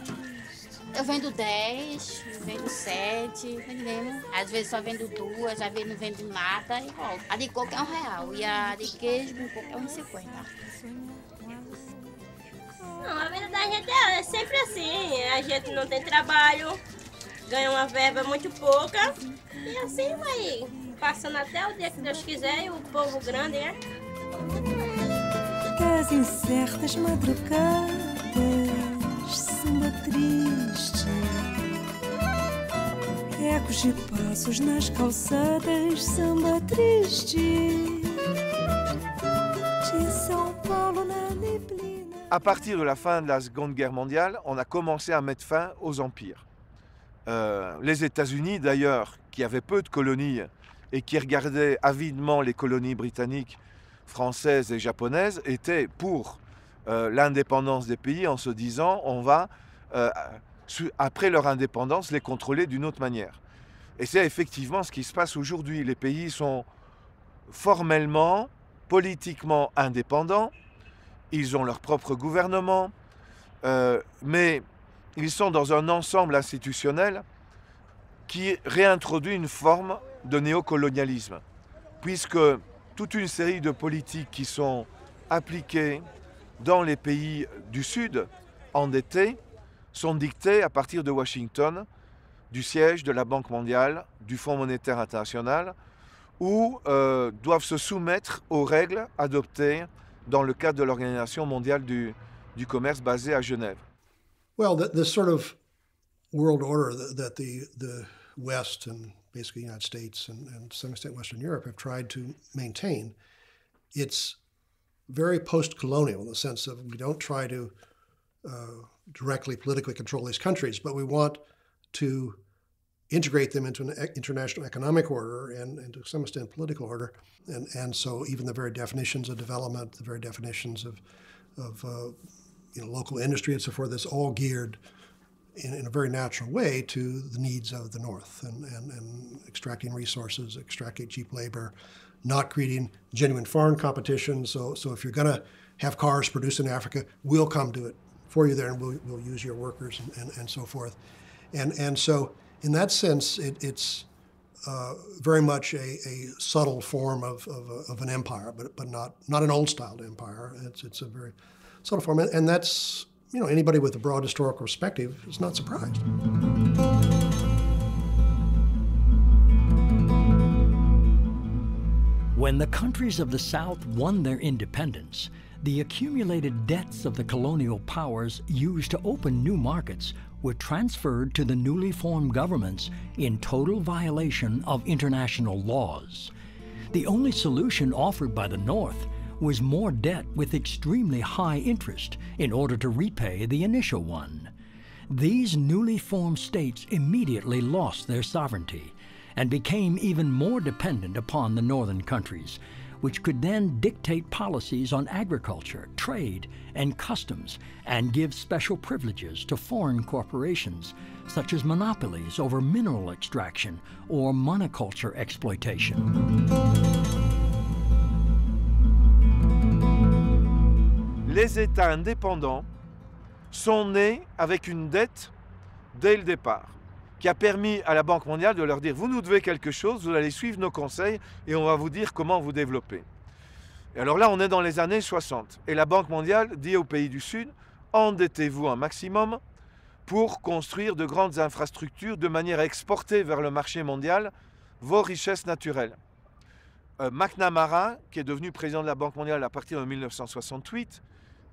Speaker 13: eu vendo 10, vendo 7, tá entendendo? Às vezes só vendo 2, às vezes não vendo nada e volto. A de coco é R$1 e a de queijo um pouco é R$1,50.
Speaker 14: Não, a vida da gente é sempre assim, a gente não tem trabalho, ganha uma verba muito pouca e assim vai passando até o dia que Deus quiser e o povo grande, né?
Speaker 10: Das incertas madrugadas, samba triste, ecos de passos nas calçadas, samba triste de São Paulo na neblina.
Speaker 6: À partir de la fin de la Seconde Guerre mondiale, on a commencé à mettre fin aux empires. Les États-Unis, d'ailleurs, qui avaient peu de colonies et qui regardaient avidement les colonies britanniques, françaises et japonaises, étaient pour l'indépendance des pays en se disant on va, après leur indépendance, les contrôler d'une autre manière. Et c'est effectivement ce qui se passe aujourd'hui. Les pays sont formellement, politiquement indépendants, ils ont leur propre gouvernement, mais ils sont dans un ensemble institutionnel qui réintroduit une forme de néocolonialisme, puisque toute une série de politiques qui sont appliquées dans les pays du Sud, endettés, sont dictées à partir de Washington, du siège de la Banque mondiale, du Fonds monétaire international, ou doivent se soumettre aux règles adoptées dans le cadre de l'Organisation mondiale du commerce basée à Genève.
Speaker 25: Well, the sort of world order that the West and basically the United States and to some extent Western Europe have tried to maintain, it's very post-colonial in the sense of we don't try to directly politically control these countries, but we want to integrate them into an international economic order and to some extent political order. And so even the very definitions of development, the very definitions of local industry and so forth, it's all geared in a very natural way to the needs of the North and extracting resources, extracting cheap labor, not creating genuine foreign competition. So if you're going to have cars produced in Africa, we'll come do it for you there and we'll use your workers and so forth. And so in that sense, it's very much a subtle form of an empire, but not an old-styled empire. It's a very subtle form, and that's, anybody with a broad historical perspective is not surprised.
Speaker 1: When the countries of the South won their independence, the accumulated debts of the colonial powers used to open new markets were transferred to the newly formed governments in total violation of international laws. The only solution offered by the North was more debt with extremely high interest in order to repay the initial one. These newly formed states immediately lost their sovereignty and became even more dependent upon the northern countries, which could then dictate policies on agriculture, trade, and customs, and give special privileges to foreign corporations, such as monopolies over mineral extraction or monoculture exploitation.
Speaker 6: Les États indépendants sont nés avec une dette dès le départ, qui a permis à la Banque mondiale de leur dire « Vous nous devez quelque chose, vous allez suivre nos conseils et on va vous dire comment vous développer ». Et alors là, on est dans les années 60. Et la Banque mondiale dit aux pays du Sud « Endettez-vous un maximum pour construire de grandes infrastructures de manière à exporter vers le marché mondial vos richesses naturelles. McNamara, qui est devenu président de la Banque mondiale à partir de 1968,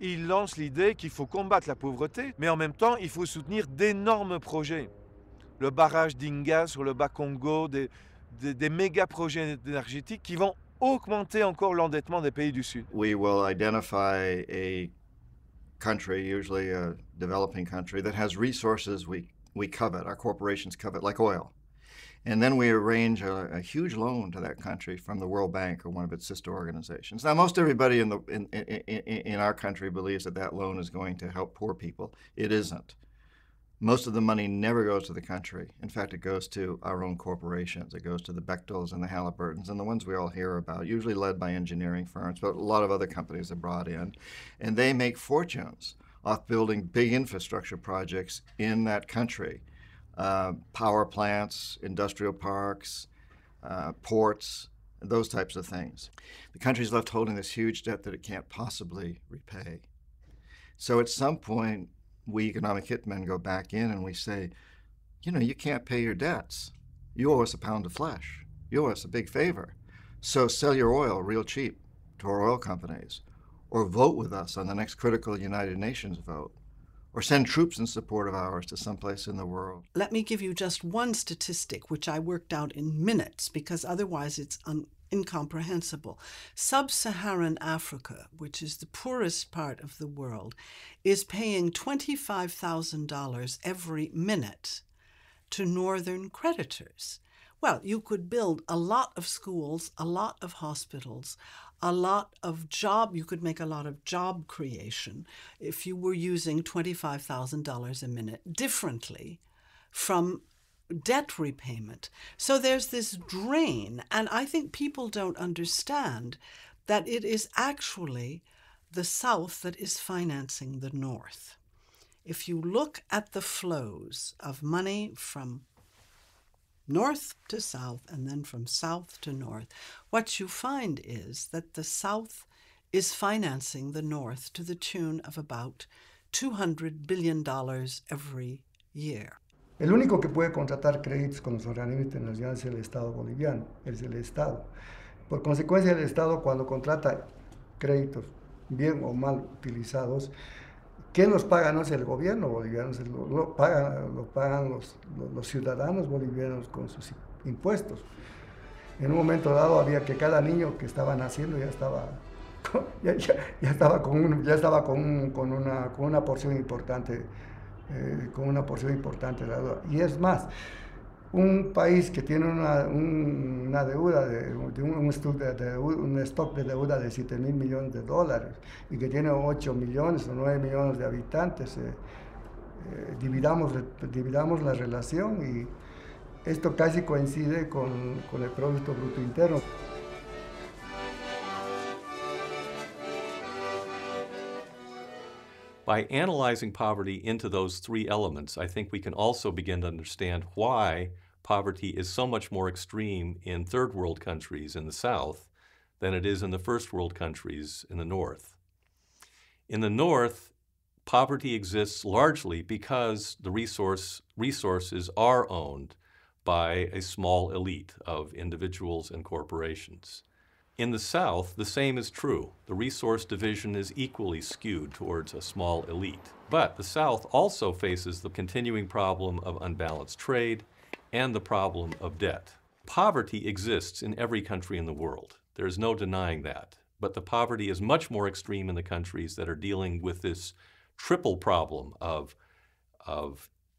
Speaker 6: il lance l'idée qu'il faut combattre la pauvreté, mais en même temps, il faut soutenir d'énormes projets. Le barrage d'Inga sur le Bas-Congo, des méga projets énergétiques qui vont augmenter encore l'endettement des pays du Sud.
Speaker 7: We will identify a country, usually a developing country, that has resources we covet, our corporations covet, like oil. And then we arrange a huge loan to that country from the World Bank or one of its sister organizations. Now, most everybody in our country believes that that loan is going to help poor people. It isn't. Most of the money never goes to the country. In fact, it goes to our own corporations. It goes to the Bechtels and the Halliburtons and the ones we all hear about, usually led by engineering firms, but a lot of other companies are brought in. And they make fortunes off building big infrastructure projects in that country. Power plants, industrial parks, ports, those types of things. The country's left holding this huge debt that it can't possibly repay. So at some point, we economic hitmen go back in and we say, you know, you can't pay your debts. You owe us a pound of flesh. You owe us a big favor. So sell your oil real cheap to our oil companies, or vote with us on the next critical United Nations vote, or send troops in support of ours to someplace in the world.
Speaker 15: Let me give you just one statistic, which I worked out in minutes, because otherwise it's incomprehensible. Sub-Saharan Africa, which is the poorest part of the world, is paying $25,000 every minute to northern creditors. Well, you could build a lot of schools, a lot of hospitals, you could make a lot of job creation if you were using $25,000 a minute differently from debt repayment. So there's this drain, and I think people don't understand that it is actually the South that is financing the North. If you look at the flows of money from north to south and then from south to north, what you find is that the South is financing the North to the tune of about $200 billion every year.
Speaker 24: El único que puede contratar créditos con los organismos internacionales es el Estado boliviano, es el Estado. Por consecuencia, el Estado cuando contrata créditos bien o mal utilizados, ¿quién los paga? No es el gobierno boliviano, lo pagan los ciudadanos bolivianos con sus impuestos. En un momento dado había que cada niño que estaba naciendo ya estaba con una porción importante. Con una porción importante de la deuda. Y es más, un país que tiene una deuda, un stock de deuda de 7.000 millones de dólares y que tiene 8 millones o 9 millones de habitantes, dividamos la relación y esto casi coincide con el Producto Bruto Interno.
Speaker 4: By analyzing poverty into those three elements, I think we can also begin to understand why poverty is so much more extreme in third world countries in the South than it is in the first world countries in the North. In the North, poverty exists largely because the resources are owned by a small elite of individuals and corporations. In the South, the same is true. The resource division is equally skewed towards a small elite. But the South also faces the continuing problem of unbalanced trade and the problem of debt. Poverty exists in every country in the world. There's no denying that. But the poverty is much more extreme in the countries that are dealing with this triple problem of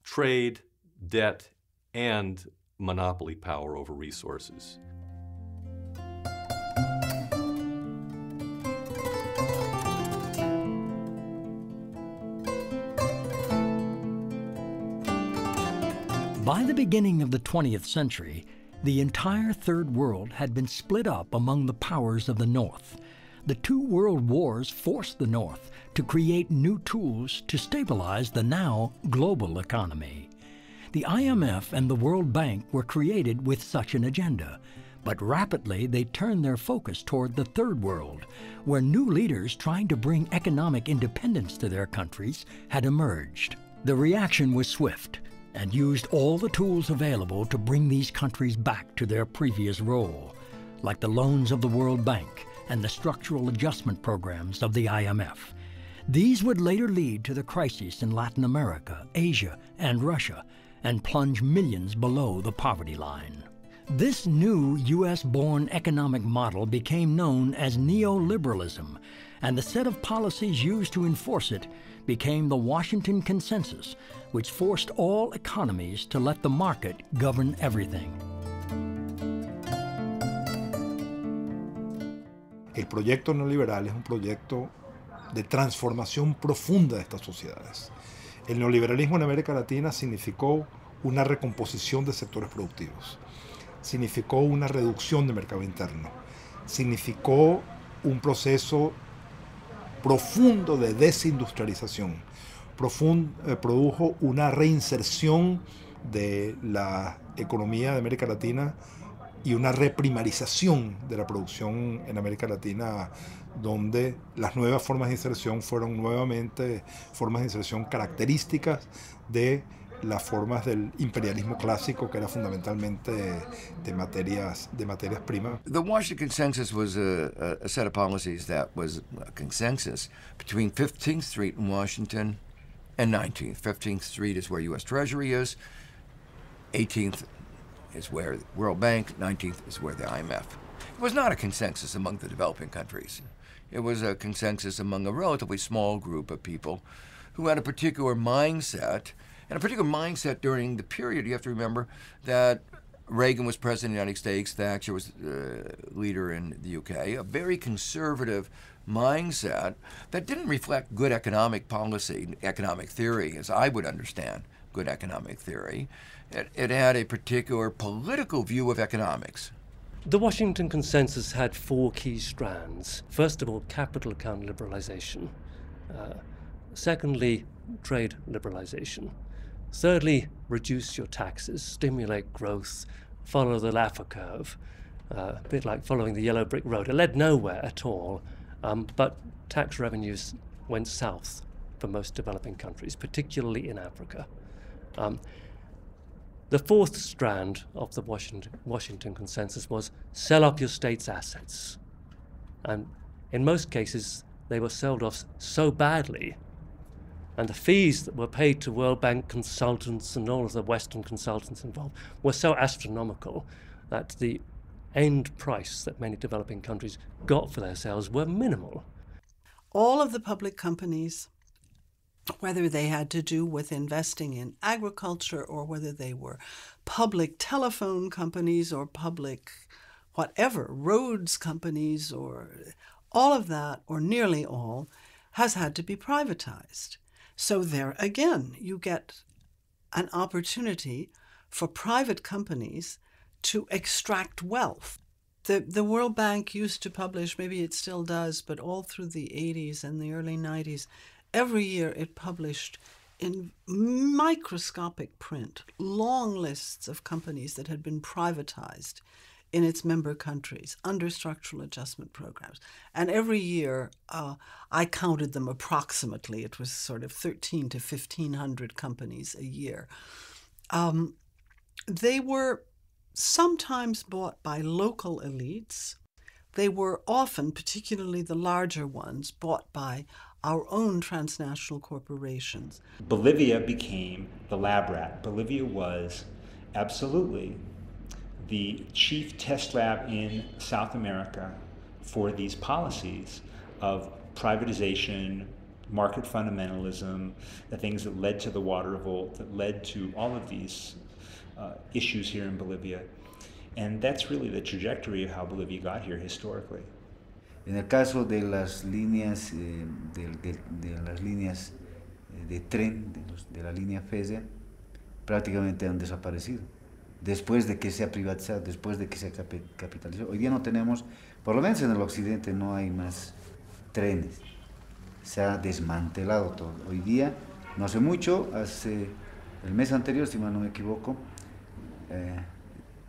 Speaker 4: trade, debt, and monopoly power over resources.
Speaker 1: By the beginning of the 20th century, the entire Third World had been split up among the powers of the North. The two world wars forced the North to create new tools to stabilize the now global economy. The IMF and the World Bank were created with such an agenda, but rapidly they turned their focus toward the Third World, where new leaders trying to bring economic independence to their countries had emerged. The reaction was swift and used all the tools available to bring these countries back to their previous role, like the loans of the World Bank and the structural adjustment programs of the IMF. These would later lead to the crises in Latin America, Asia, and Russia, and plunge millions below the poverty line. This new U.S.-born economic model became known as neoliberalism, and the set of policies used to enforce it became the Washington Consensus, which forced all economies to let the market govern everything.
Speaker 12: El proyecto neoliberal es un proyecto de transformación profunda de estas sociedades. El neoliberalismo en América Latina significó una recomposición de sectores productivos, significó una reducción del mercado interno, significó un proceso profundo de desindustrialización, produjo una reinserción de la economía de América Latina y una reprimarización de la producción en América Latina, donde las nuevas formas de inserción fueron nuevamente formas de inserción características de las formas del imperialismo clásico, que era fundamentalmente de materias primas.
Speaker 16: The Washington Consensus was a set of policies that was a consensus between 15th Street in Washington and 19th. 15th Street is where U.S. Treasury is, 18th is where the World Bank, 19th is where the IMF. It was not a consensus among the developing countries. It was a consensus among a relatively small group of people who had a particular mindset, and a particular mindset during the period. You have to remember that Reagan was president of the United States, Thatcher was leader in the UK, a very conservative mindset that didn't reflect good economic policy, economic theory, as I would understand good economic theory. It had a particular political view of economics.
Speaker 18: The Washington Consensus had four key strands. First of all, capital account liberalization. Secondly, trade liberalization. Thirdly, reduce your taxes, stimulate growth, follow the Laffer curve, a bit like following the yellow brick road. It led nowhere at all, but tax revenues went south for most developing countries, particularly in Africa. The fourth strand of the Washington Consensus was sell off your state's assets. And in most cases, they were sold off so badly, and the fees that were paid to World Bank consultants and all of the Western consultants involved were so astronomical that the end price that many developing countries got for their sales were minimal.
Speaker 15: All of the public companies, whether they had to do with investing in agriculture or whether they were public telephone companies or public whatever, roads companies, or all of that, or nearly all, has had to be privatized. So there again, you get an opportunity for private companies to extract wealth. The World Bank used to publish, maybe it still does, but all through the 80s and the early 90s, every year it published in microscopic print long lists of companies that had been privatized in its member countries under structural adjustment programs. And every year, I counted them approximately. It was sort of 1,300 to 1,500 companies a year. They were sometimes bought by local elites. They were often, particularly the larger ones, bought by our own transnational corporations.
Speaker 19: Bolivia became the lab rat. Bolivia was absolutely the chief test lab in South America for these policies of privatization, market fundamentalism, the things that led to the water revolt, that led to all of these issues here in Bolivia. And that's really the trajectory of how Bolivia got here historically.
Speaker 20: En el caso de las líneas, de tren, de la línea férrea, prácticamente han desaparecido. Después de que se ha privatizado, después de que se ha capitalizado. Hoy día no tenemos, por lo menos en el occidente, no hay más trenes. Se ha desmantelado todo. Hoy día, no hace mucho, hace el mes anterior, si mal no me equivoco,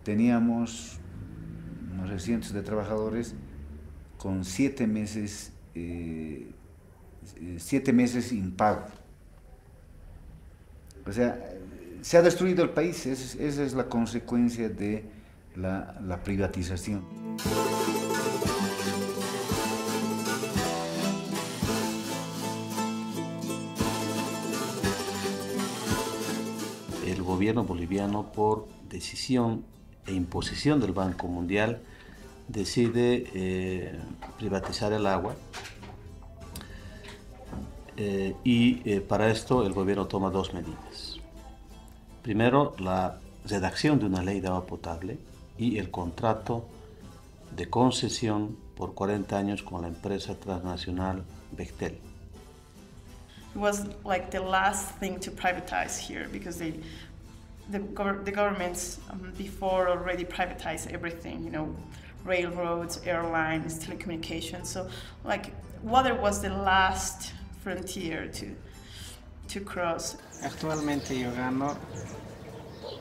Speaker 20: teníamos unos cientos de trabajadores con 7 meses, 7 meses impago. O sea, se ha destruido el país, esa es la consecuencia de la privatización.
Speaker 2: El gobierno boliviano, por decisión e imposición del Banco Mundial, decide privatizar el agua y para esto el gobierno toma dos medidas. Primero, la redacción de una ley de agua potable y el contrato de concesión por 40 años con la empresa transnacional Bechtel.
Speaker 3: It was like the last thing to privatize here because the governments before already privatized everything, you know, railroads, airlines, telecommunications. So like water was the last frontier to cross.
Speaker 21: Actualmente yo gano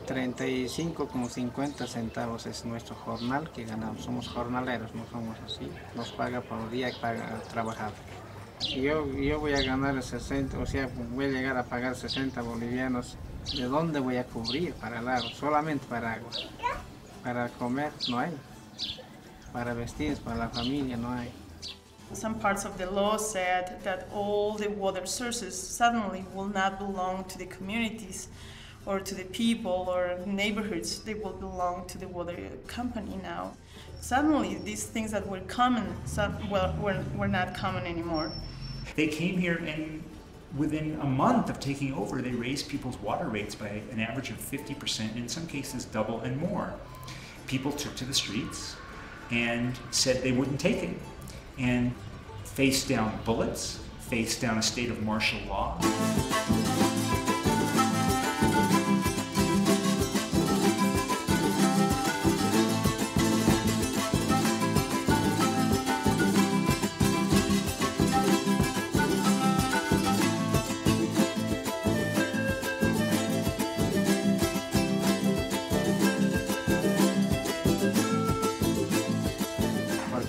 Speaker 21: 35,50 centavos es nuestro jornal que ganamos. Somos jornaleros, no somos así. Nos paga por día y paga trabajado. Yo voy a ganar 60, o sea, voy a llegar a pagar 60 bolivianos. ¿De dónde voy a cubrir para el agua? Solamente para agua. Para comer no hay. Para vestir, para la familia no hay.
Speaker 3: Some parts of the law said that all the water sources suddenly will not belong to the communities or to the people or neighborhoods. They will belong to the water company now. Suddenly, these things that were common were not common anymore.
Speaker 19: They came here and within a month of taking over, they raised people's water rates by an average of 50%, in some cases double and more. People took to the streets and said they wouldn't take it, and faced down bullets, faced down a state of martial law.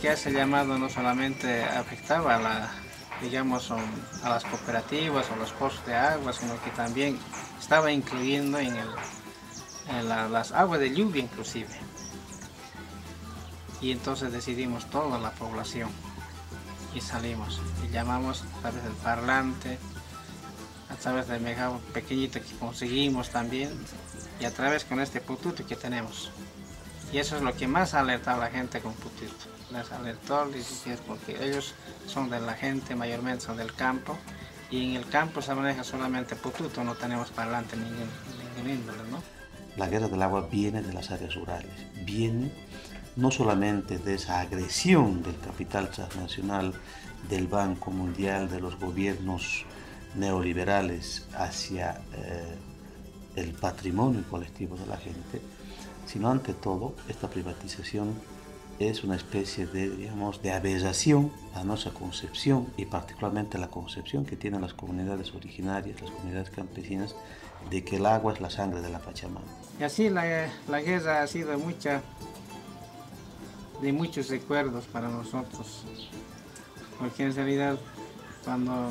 Speaker 21: Ese llamado no solamente afectaba a las cooperativas o los pozos de agua, sino que también estaba incluyendo en las aguas de lluvia inclusive. Y entonces decidimos toda la población y salimos y llamamos a través del parlante, a través del megafón pequeñito que conseguimos también y a través con este pututo que tenemos. Y eso es lo que más alerta a la gente con pututo. Les alertó, porque ellos son de la gente, mayormente son del campo, y en el campo se maneja solamente pututo, no tenemos parlante ningún índole, ¿no?
Speaker 2: La guerra del agua viene de las áreas rurales, viene no solamente de esa agresión del capital transnacional, del Banco Mundial, de los gobiernos neoliberales hacia el patrimonio colectivo de la gente, sino ante todo esta privatización es una especie de, digamos, de aberración a nuestra concepción y particularmente la concepción que tienen las comunidades originarias, las comunidades campesinas, de que el agua es la sangre de la Pachamama.
Speaker 21: Y así la guerra ha sido de muchos recuerdos para nosotros, porque en realidad cuando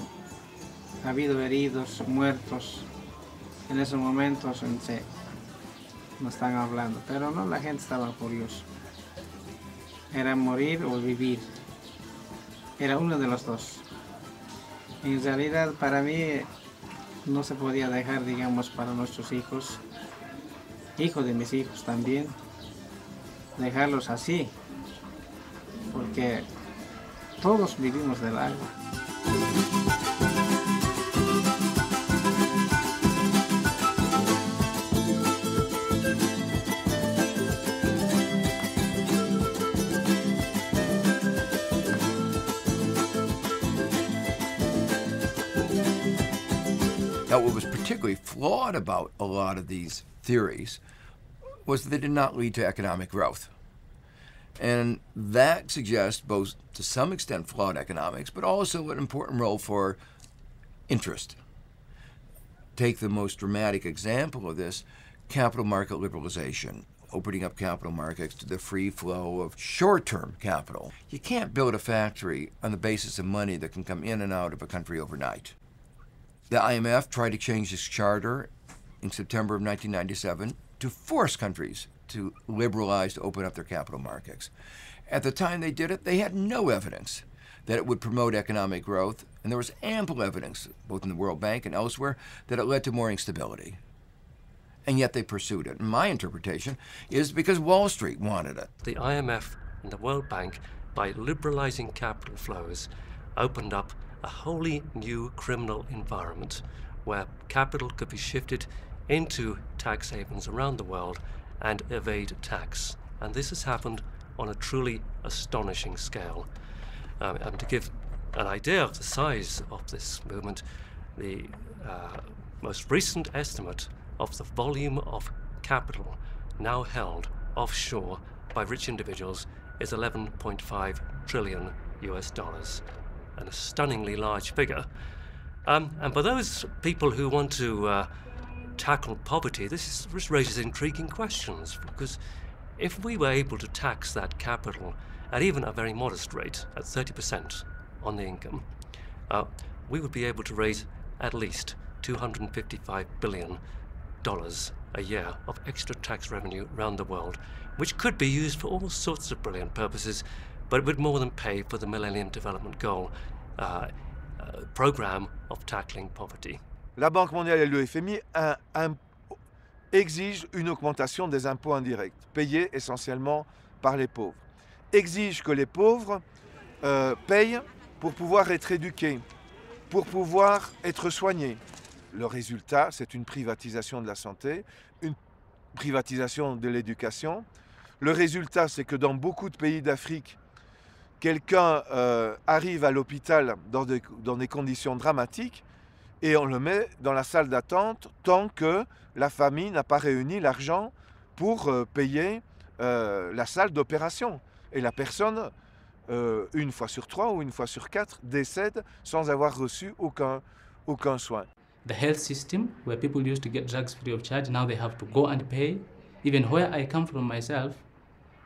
Speaker 21: ha habido heridos, muertos, en esos momentos no están hablando, pero no, la gente estaba furiosa. Era morir o vivir. Era uno de los dos. En realidad, para mí, no se podía dejar, digamos, para nuestros hijos, hijos de mis hijos también, dejarlos así, porque todos vivimos del agua.
Speaker 16: Now, what was particularly flawed about a lot of these theories was that they did not lead to economic growth. And that suggests both, to some extent, flawed economics, but also an important role for interest. Take the most dramatic example of this, capital market liberalization, opening up capital markets to the free flow of short-term capital. You can't build a factory on the basis of money that can come in and out of a country overnight. The IMF tried to change its charter in September of 1997 to force countries to liberalize, to open up their capital markets. At the time they did it, they had no evidence that it would promote economic growth, and there was ample evidence, both in the World Bank and elsewhere, that it led to more instability. And yet they pursued it. And my interpretation is because Wall Street wanted it.
Speaker 18: The IMF and the World Bank, by liberalizing capital flows, opened up a wholly new criminal environment where capital could be shifted into tax havens around the world and evade tax. And this has happened on a truly astonishing scale. And to give an idea of the size of this movement, the most recent estimate of the volume of capital now held offshore by rich individuals is $11.5 trillion US, and a stunningly large figure. And for those people who want to tackle poverty, this raises intriguing questions, because if we were able to tax that capital at even a very modest rate, at 30% on the income, we would be able to raise at least $255 billion a year of extra tax revenue around the world, which could be used for all sorts of brilliant purposes, but it would more than pay for the Millennium Development Goal program of tackling poverty.
Speaker 6: La Banque mondiale et le FMI exigent une augmentation des impôts indirects, payés essentiellement par les pauvres. Exigent que les pauvres payent pour pouvoir être éduqués, pour pouvoir être soignés. Le résultat, c'est une privatisation de la santé, une privatisation de l'éducation. Le résultat, c'est que dans beaucoup de pays d'Afrique, quelqu'un arrive à l'hôpital dans des conditions dramatiques et on le met dans la salle d'attente tant que la famille n'a pas réuni l'argent pour payer la salle d'opération. Et la personne, une fois sur 3 ou une fois sur 4, décède sans avoir reçu aucun soin.
Speaker 5: The health system, where people used to get drugs free of charge, now they have to go and pay. Even where I come from myself,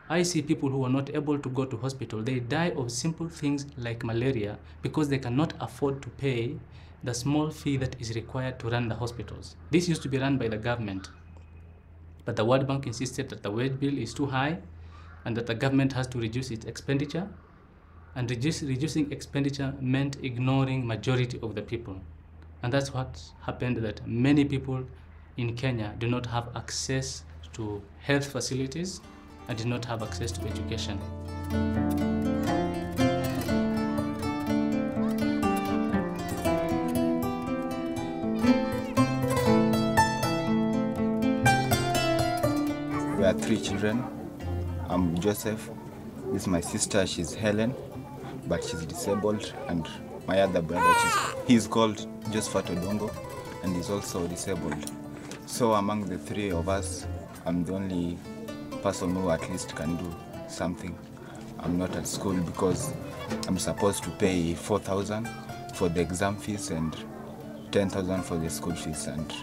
Speaker 5: I see people who are not able to go to hospital. They die of simple things like malaria because they cannot afford to pay the small fee that is required to run the hospitals. This used to be run by the government, but the World Bank insisted that the wage bill is too high and that the government has to reduce its expenditure, and reducing expenditure meant ignoring majority of the people. And that's what happened, that many people in Kenya do not have access to health facilities and do not have access to education.
Speaker 8: We are 3 children. I'm Joseph. This is my sister, she's Helen, but she's disabled, and my other brother, he's called Josephat Odongo, and he's also disabled. So among the 3 of us, I'm the only person who at least can do something. I'm not at school because I'm supposed to pay 4,000 for the exam fees and 10,000 for the school fees, and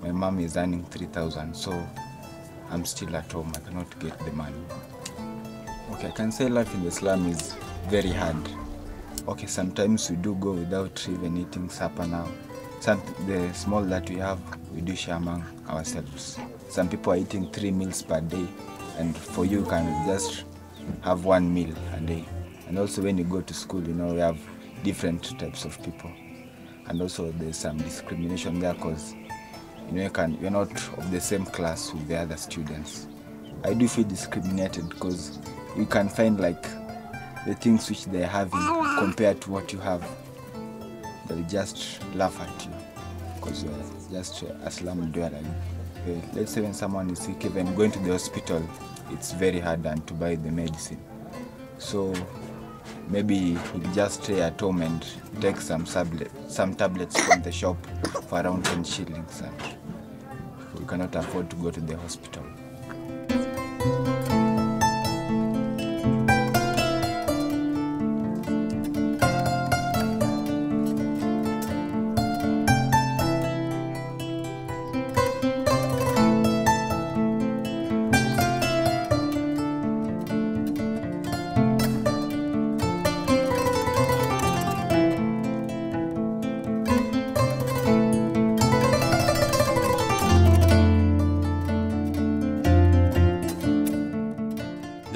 Speaker 8: my mom is earning 3,000, so I'm still at home. I cannot get the money. Okay, I can say life in the slum is very hard. Okay, sometimes we do go without even eating supper now. The small that we have, we do share among ourselves. Some people are eating 3 meals per day, and for you can just have 1 meal a day. And also when you go to school, you know, we have different types of people. And also there's some discrimination there because you know, you're not of the same class with the other students. I do feel discriminated because you can find like the things which they're having compared to what you have. They'll just laugh at you because you're just a slum dweller. Let's say when someone is sick, even going to the hospital, it's very hard and to buy the medicine. So maybe he'll just stay at home and take some tablets from the shop for around 10 shillings, and we cannot afford to go to the hospital.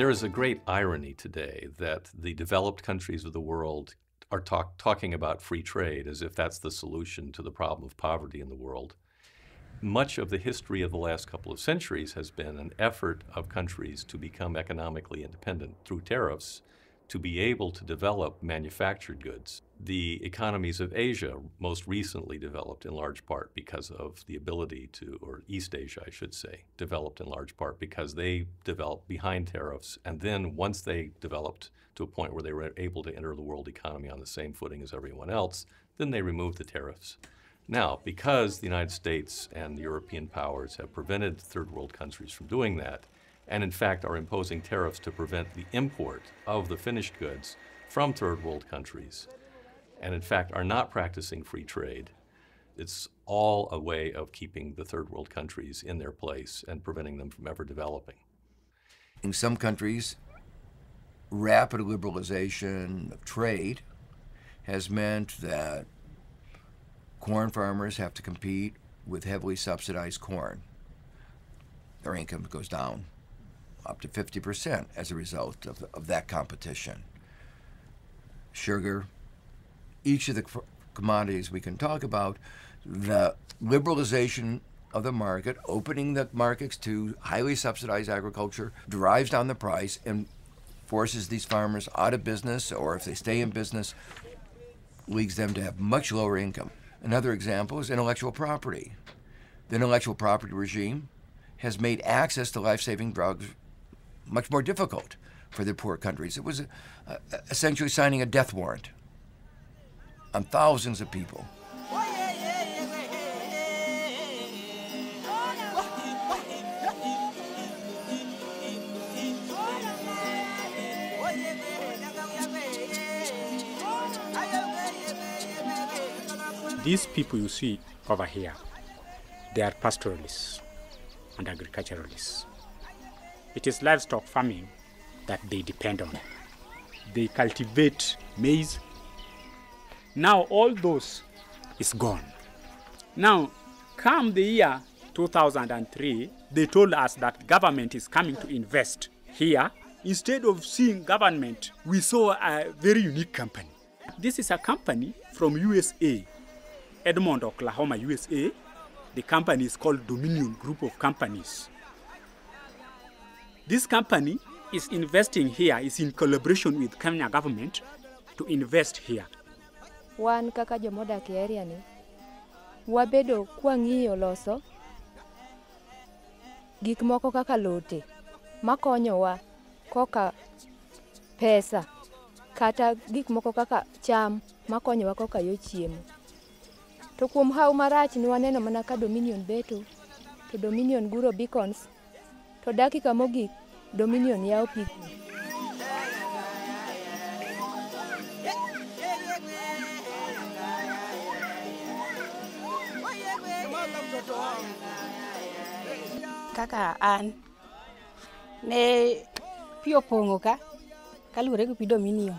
Speaker 4: There is a great irony today that the developed countries of the world are talking about free trade as if that's the solution to the problem of poverty in the world. Much of the history of the last couple of centuries has been an effort of countries to become economically independent through tariffs, to be able to develop manufactured goods. The economies of Asia most recently developed in large part because of the ability to, or East Asia, I should say, developed in large part because they developed behind tariffs. And then once they developed to a point where they were able to enter the world economy on the same footing as everyone else, then they removed the tariffs. Now, because the United States and the European powers have prevented third world countries from doing that, and in fact are imposing tariffs to prevent the import of the finished goods from third world countries, and in fact are not practicing free trade, it's all a way of keeping the third world countries in their place and preventing them from ever developing.
Speaker 16: In some countries, rapid liberalization of trade has meant that corn farmers have to compete with heavily subsidized corn. Their income goes down up to 50% as a result of that competition. Sugar, each of the commodities we can talk about, the liberalization of the market, opening the markets to highly subsidized agriculture, drives down the price and forces these farmers out of business, or if they stay in business, leads them to have much lower income. Another example is intellectual property. The intellectual property regime has made access to life-saving drugs much more difficult for the poor countries. It was essentially signing a death warrant on thousands of people.
Speaker 9: These people you see over here, they are pastoralists and agriculturalists. It is livestock farming that they depend on. They cultivate maize. Now all those is gone. Now, come the year 2003, they told us that government is coming to invest here. Instead of seeing government, we saw a very unique company. This is a company from USA, Edmond, Oklahoma, USA. The company is called Dominion Group of Companies. This company is investing here, is in collaboration with Kenya government to invest here.
Speaker 11: Wan kaka jomodak e area ni, wabedo kwang'iyo loso gik moko kaka lote makonyowa koka pesa kata gik moko kaka cham makonyowa koka yo chiemo. To kuom haw marach ni waneno mana ka Dominion beto, to Dominion guro beacons, to dakika mogik Dominion yawo pigni.
Speaker 17: Kaka an ne pi opong'o ka kaluwore gi pi Dominion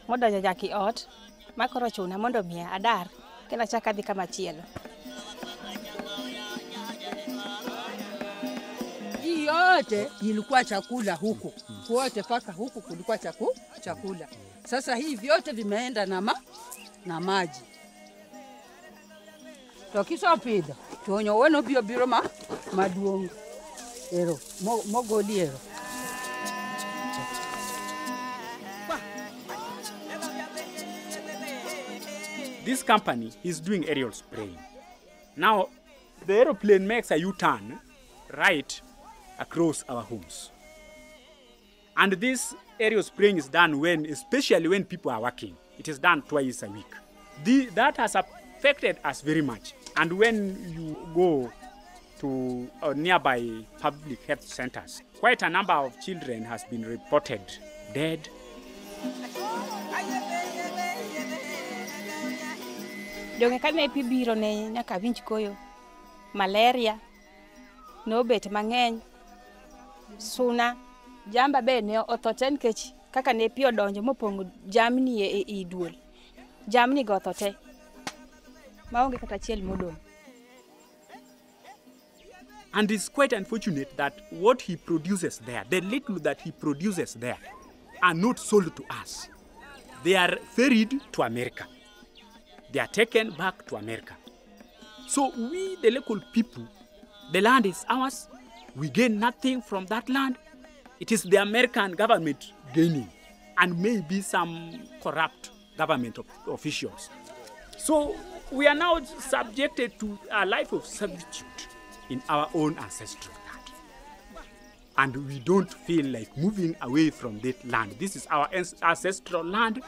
Speaker 17: modonjo nyaka e ot makoro chuna mondo miya adar kendo achak adhi kamachielo.
Speaker 22: Hii yote ilikuwa chakula huku, wote paka huku kulikuwa chakula. Sasa hii vyote vimeenda na maji. Tokiso pidho tonyo weno biro maduong' ero mogoli ero.
Speaker 9: This company is doing aerial spraying. Now, the aeroplane makes a U-turn right across our homes. And this aerial spraying is done especially when people are working. It is done twice a week. That has affected us very much. And when you go to nearby public health centers, quite a number of children has been reported dead.
Speaker 17: Donge kane pi biro ne nyaka winj koyo, malaria, nobet mang'eny, suna, jamba be ne othote nikech kaka ne pi odonjo mopong'o jamni e duol. Jamni go othote, maonge kata achiel modong'.
Speaker 9: And it's quite unfortunate that what he produces there, the little that he produces there, are not sold to us. They are ferried to America. They are taken back to America. So we, the local people, the land is ours. We gain nothing from that land. It is the American government gaining, and maybe some corrupt government officials. So we are now subjected to a life of servitude in our own ancestral land. And we don't feel like moving away from that land. This is our ancestral land,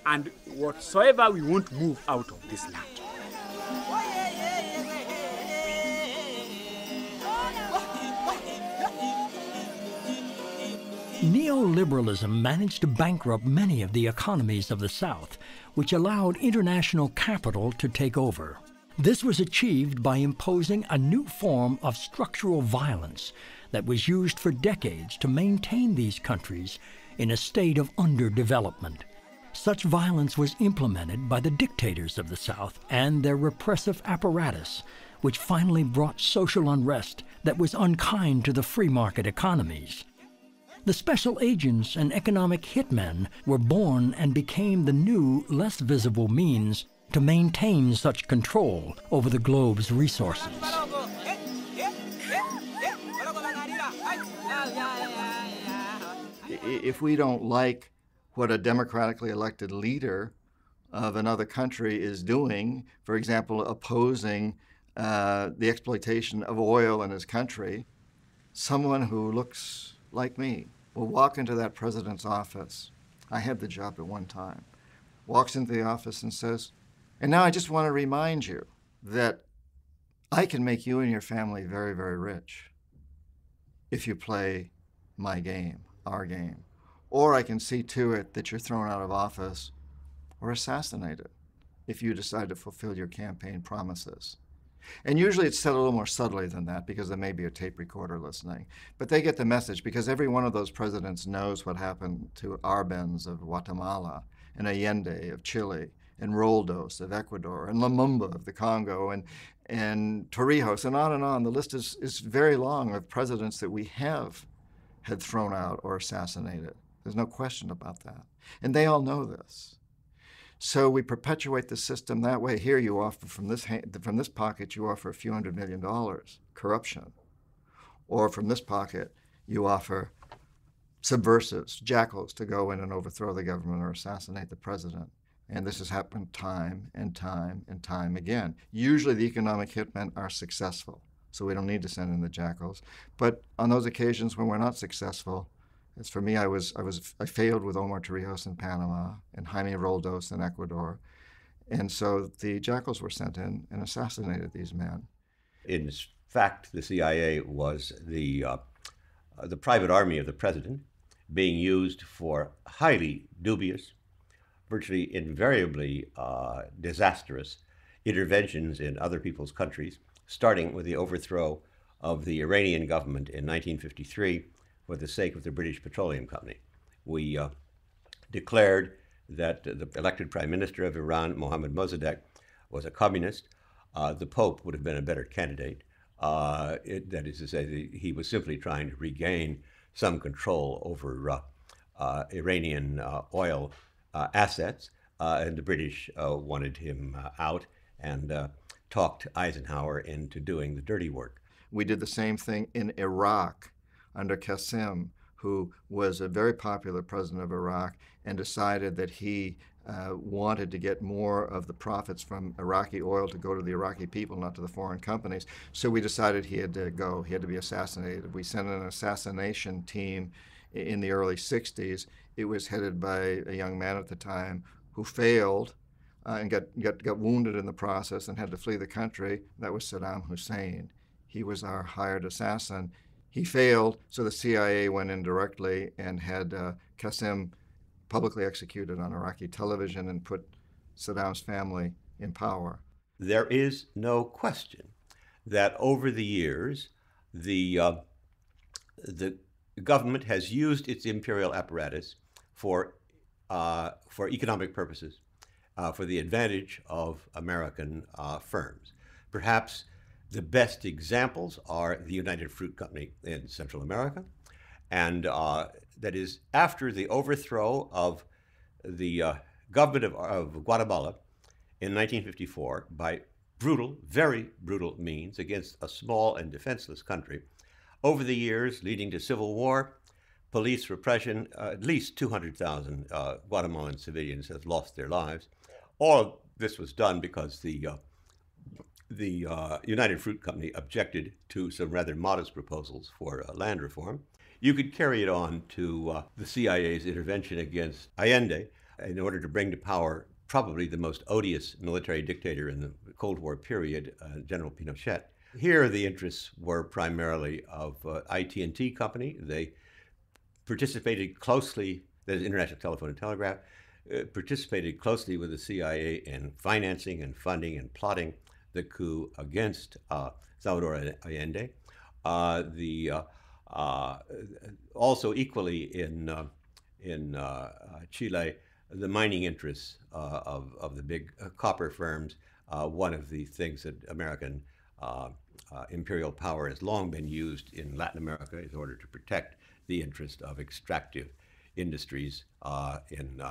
Speaker 9: and whatsoever we won't move out of this land.
Speaker 1: Neoliberalism managed to bankrupt many of the economies of the South, which allowed international capital to take over. This was achieved by imposing a new form of structural violence that was used for decades to maintain these countries in a state of underdevelopment. Such violence was implemented by the dictators of the South and their repressive apparatus, which finally brought social unrest that was unkind to the free market economies. The special agents and economic hitmen were born and became the new, less visible means to maintain such control over the globe's resources.
Speaker 7: If we don't like what a democratically elected leader of another country is doing, for example, opposing the exploitation of oil in his country, someone who looks like me will walk into that president's office. I had the job at one time. Walks into the office and says, and now I just want to remind you that I can make you and your family very, very rich if you play my game, our game. Or I can see to it that you're thrown out of office or assassinated if you decide to fulfill your campaign promises. And usually it's said a little more subtly than that because there may be a tape recorder listening. But they get the message because every one of those presidents knows what happened to Arbenz of Guatemala and Allende of Chile and Roldos of Ecuador and Lumumba of the Congo and Torrijos and on. The list is very long of presidents that we have had thrown out or assassinated. There's no question about that. And they all know this. So we perpetuate the system that way. Here you offer from this pocket, you offer a few $100 million, corruption. Or from this pocket, you offer subversives, jackals, to go in and overthrow the government or assassinate the president. And this has happened time and time and time again. Usually the economic hitmen are successful, so we don't need to send in the jackals. But on those occasions when we're not successful, as for me, I failed with Omar Torrijos in Panama and Jaime Roldos in Ecuador. And so the jackals were sent in and assassinated these men.
Speaker 10: In fact, the CIA was the private army of the president, being used for highly dubious, virtually invariably disastrous interventions in other people's countries, starting with the overthrow of the Iranian government in 1953 for the sake of the British Petroleum Company. We declared that the elected prime minister of Iran, Mohammad Mossadegh, was a communist. The Pope would have been a better candidate. That is to say, that he was simply trying to regain some control over Iranian oil assets, and the British wanted him out and talked Eisenhower into doing the dirty work.
Speaker 7: We did the same thing in Iraq under Qasem, who was a very popular president of Iraq and decided that he wanted to get more of the profits from Iraqi oil to go to the Iraqi people, not to the foreign companies. So we decided he had to go. He had to be assassinated. We sent an assassination team in the early 60s. It was headed by a young man at the time who failed and got wounded in the process and had to flee the country. That was Saddam Hussein. He was our hired assassin. He failed, so the CIA went in directly and had Qasem publicly executed on Iraqi television and put Saddam's family in power.
Speaker 10: There is no question that over the years, the government has used its imperial apparatus for economic purposes, for the advantage of American firms. Perhaps The best examples are the United Fruit Company in Central America, and that is after the overthrow of the government of Guatemala in 1954 by brutal, very brutal means against a small and defenseless country. Over the years leading to civil war, police repression, at least 200,000 Guatemalan civilians have lost their lives. All of this was done because the United Fruit Company objected to some rather modest proposals for land reform. You could carry it on to the CIA's intervention against Allende in order to bring to power probably the most odious military dictator in the Cold War period, General Pinochet. Here the interests were primarily of IT&T Company. They participated closely, that is International Telephone and Telegraph, participated closely with the CIA in financing and funding and plotting the coup against Salvador Allende. Also equally in Chile, the mining interests of the big copper firms. One of the things that American imperial power has long been used in Latin America in order to protect the interest of extractive industries in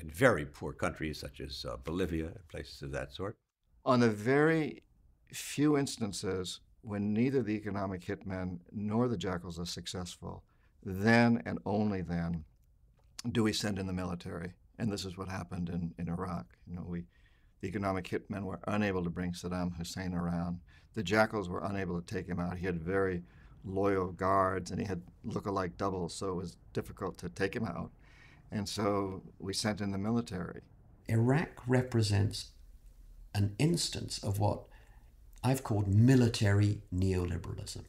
Speaker 10: very poor countries such as Bolivia, places of that sort.
Speaker 7: On the very few instances when neither the economic hitmen nor the jackals are successful, then and only then do we send in the military. And this is what happened in Iraq. You know, the economic hitmen were unable to bring Saddam Hussein around. The jackals were unable to take him out. He had very loyal guards and he had look-alike doubles, so it was difficult to take him out. And so we sent in the military.
Speaker 13: Iraq represents an instance of what I've called military neoliberalism.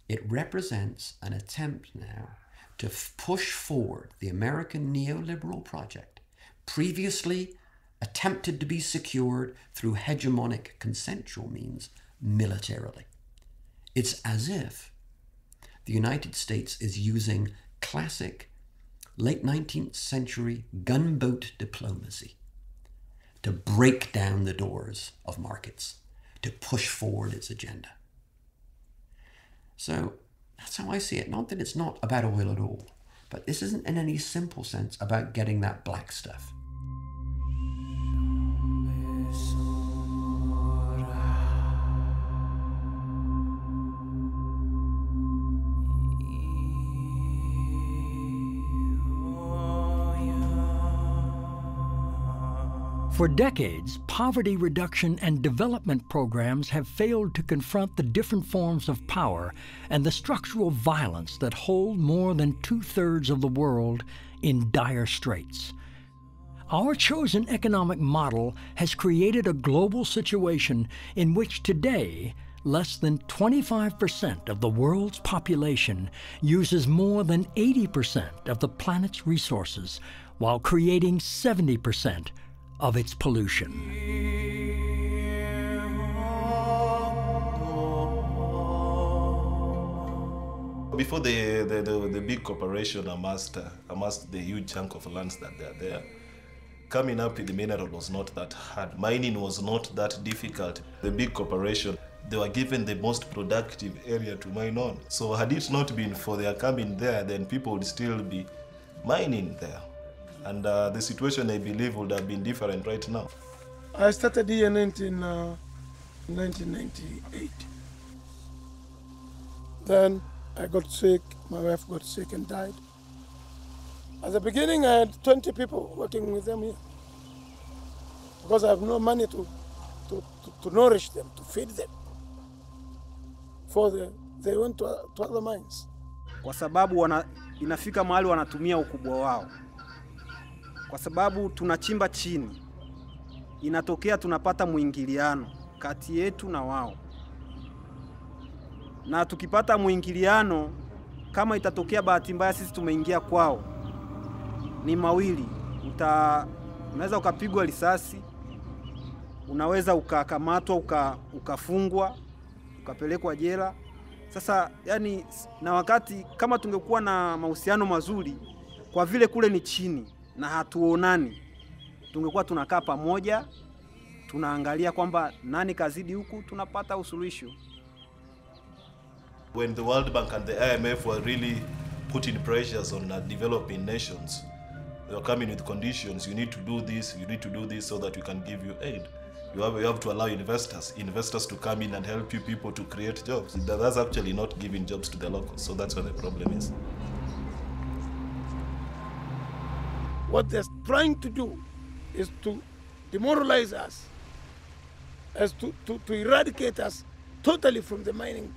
Speaker 13: It represents an attempt now to push forward the American neoliberal project, previously attempted to be secured through hegemonic consensual means militarily. It's as if the United States is using classic late 19th century gunboat diplomacy to break down the doors of markets, to push forward its agenda. So that's how I see it. Not that it's not about oil at all, but this isn't in any simple sense about getting that black stuff.
Speaker 1: For decades, poverty reduction and development programs have failed to confront the different forms of power and the structural violence that hold more than 2/3 of the world in dire straits. Our chosen economic model has created a global situation in which today, less than 25% of the world's population uses more than 80% of the planet's resources, while creating 70% of its pollution.
Speaker 14: Before the big corporation amassed the huge chunk of lands that they are there, coming up with the mineral was not that hard. Mining was not that difficult. The big corporation, they were given the most productive area to mine on. So had it not been for their coming there, then people would still be mining there. And the situation, I believe, would have been different right now.
Speaker 23: I started here in 1998. Then I got sick, my wife got sick and died. At the beginning, I had 20 people working with them here. Because I have no money to nourish them, to feed them. They went to other mines.
Speaker 24: Kwa sababu inafika mahali wanatumia ukubwa wao. Kwa sababu tunachimba chini, inatokea tunapata muingiliano kati yetu na wao. Na tukipata muingiliano, kama itatokea bahati mbaya sisi tumeingia kwao, ni mawili. Unaweza ukapigwa risasi, unaweza ukakamatwa, ukafungwa, ukapelekwa jela. Sasa yani, na wakati kama tungekuwa na mahusiano mazuri, kwa vile kule ni chini na hatuonani, tungekuwa tunakaa pamoja tunaangalia kwamba nani kazidi huku, tunapata usuluhisho.
Speaker 14: When the World Bank and the IMF were really putting pressures on developing nations, they were coming with conditions. You need to do this, you need to do this so that we can give you aid. You have to allow investors to come in and help you people to create jobs. That's actually not giving jobs to the locals, so that's where the problem is.
Speaker 23: What they're trying to do is to demoralize us, as to eradicate us totally from the mining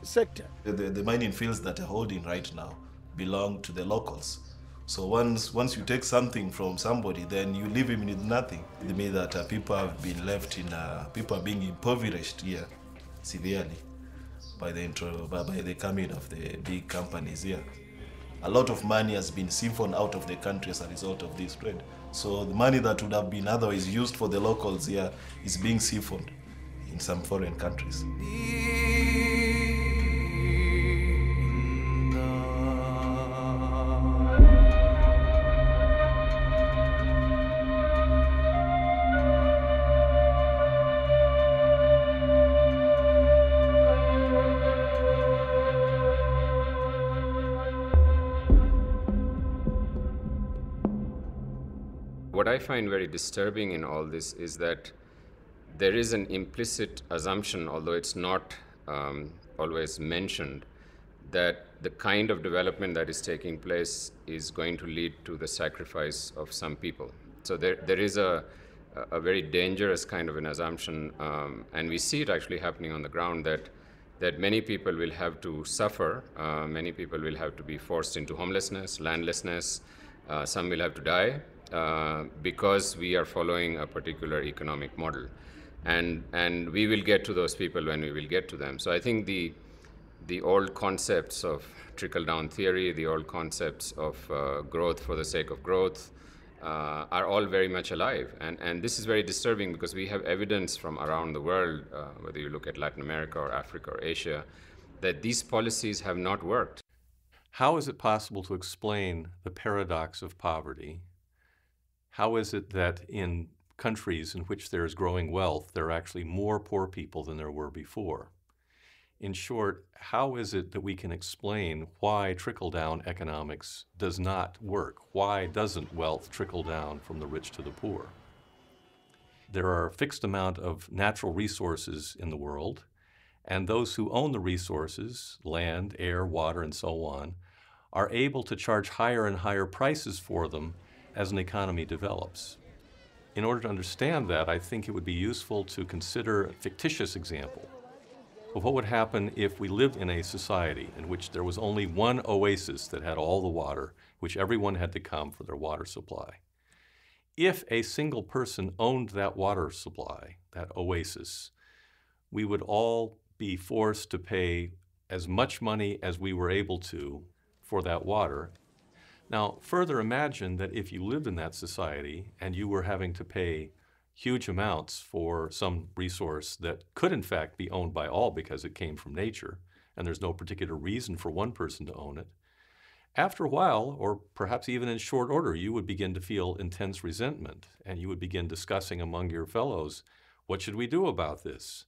Speaker 23: sector.
Speaker 14: The mining fields that are holding right now belong to the locals. So once you take something from somebody, then you leave him with nothing. It means that people have been left in, people are being impoverished here severely by the coming of the big companies here. A lot of money has been siphoned out of the country as a result of this trade. So the money that would have been otherwise used for the locals here is being siphoned in some foreign countries.
Speaker 3: What I find very disturbing in all this is that there is an implicit assumption, although it's not always mentioned, that the kind of development that is taking place is going to lead to the sacrifice of some people. So there is a very dangerous kind of an assumption, and we see it actually happening on the ground, that many people will have to suffer, many people will have to be forced into homelessness, landlessness, some will have to die, because we are following a particular economic model. And we will get to those people when we will get to them. So I think the old concepts of trickle-down theory, the old concepts of growth for the sake of growth are all very much alive. And this is very disturbing because we have evidence from around the world, whether you look at Latin America or Africa or Asia, that these policies have not worked.
Speaker 4: How is it possible to explain the paradox of poverty? How is it that in countries in which there is growing wealth, there are actually more poor people than there were before? In short, how is it that we can explain why trickle-down economics does not work? Why doesn't wealth trickle down from the rich to the poor? There are a fixed amount of natural resources in the world, and those who own the resources, land, air, water, and so on, are able to charge higher and higher prices for them as an economy develops. In order to understand that, I think it would be useful to consider a fictitious example of what would happen if we lived in a society in which there was only one oasis that had all the water, which everyone had to come for their water supply. If a single person owned that water supply, that oasis, we would all be forced to pay as much money as we were able to for that water. Now, further imagine that if you lived in that society and you were having to pay huge amounts for some resource that could in fact be owned by all because it came from nature, and there's no particular reason for one person to own it. After a while, or perhaps even in short order, you would begin to feel intense resentment, and you would begin discussing among your fellows, what should we do about this?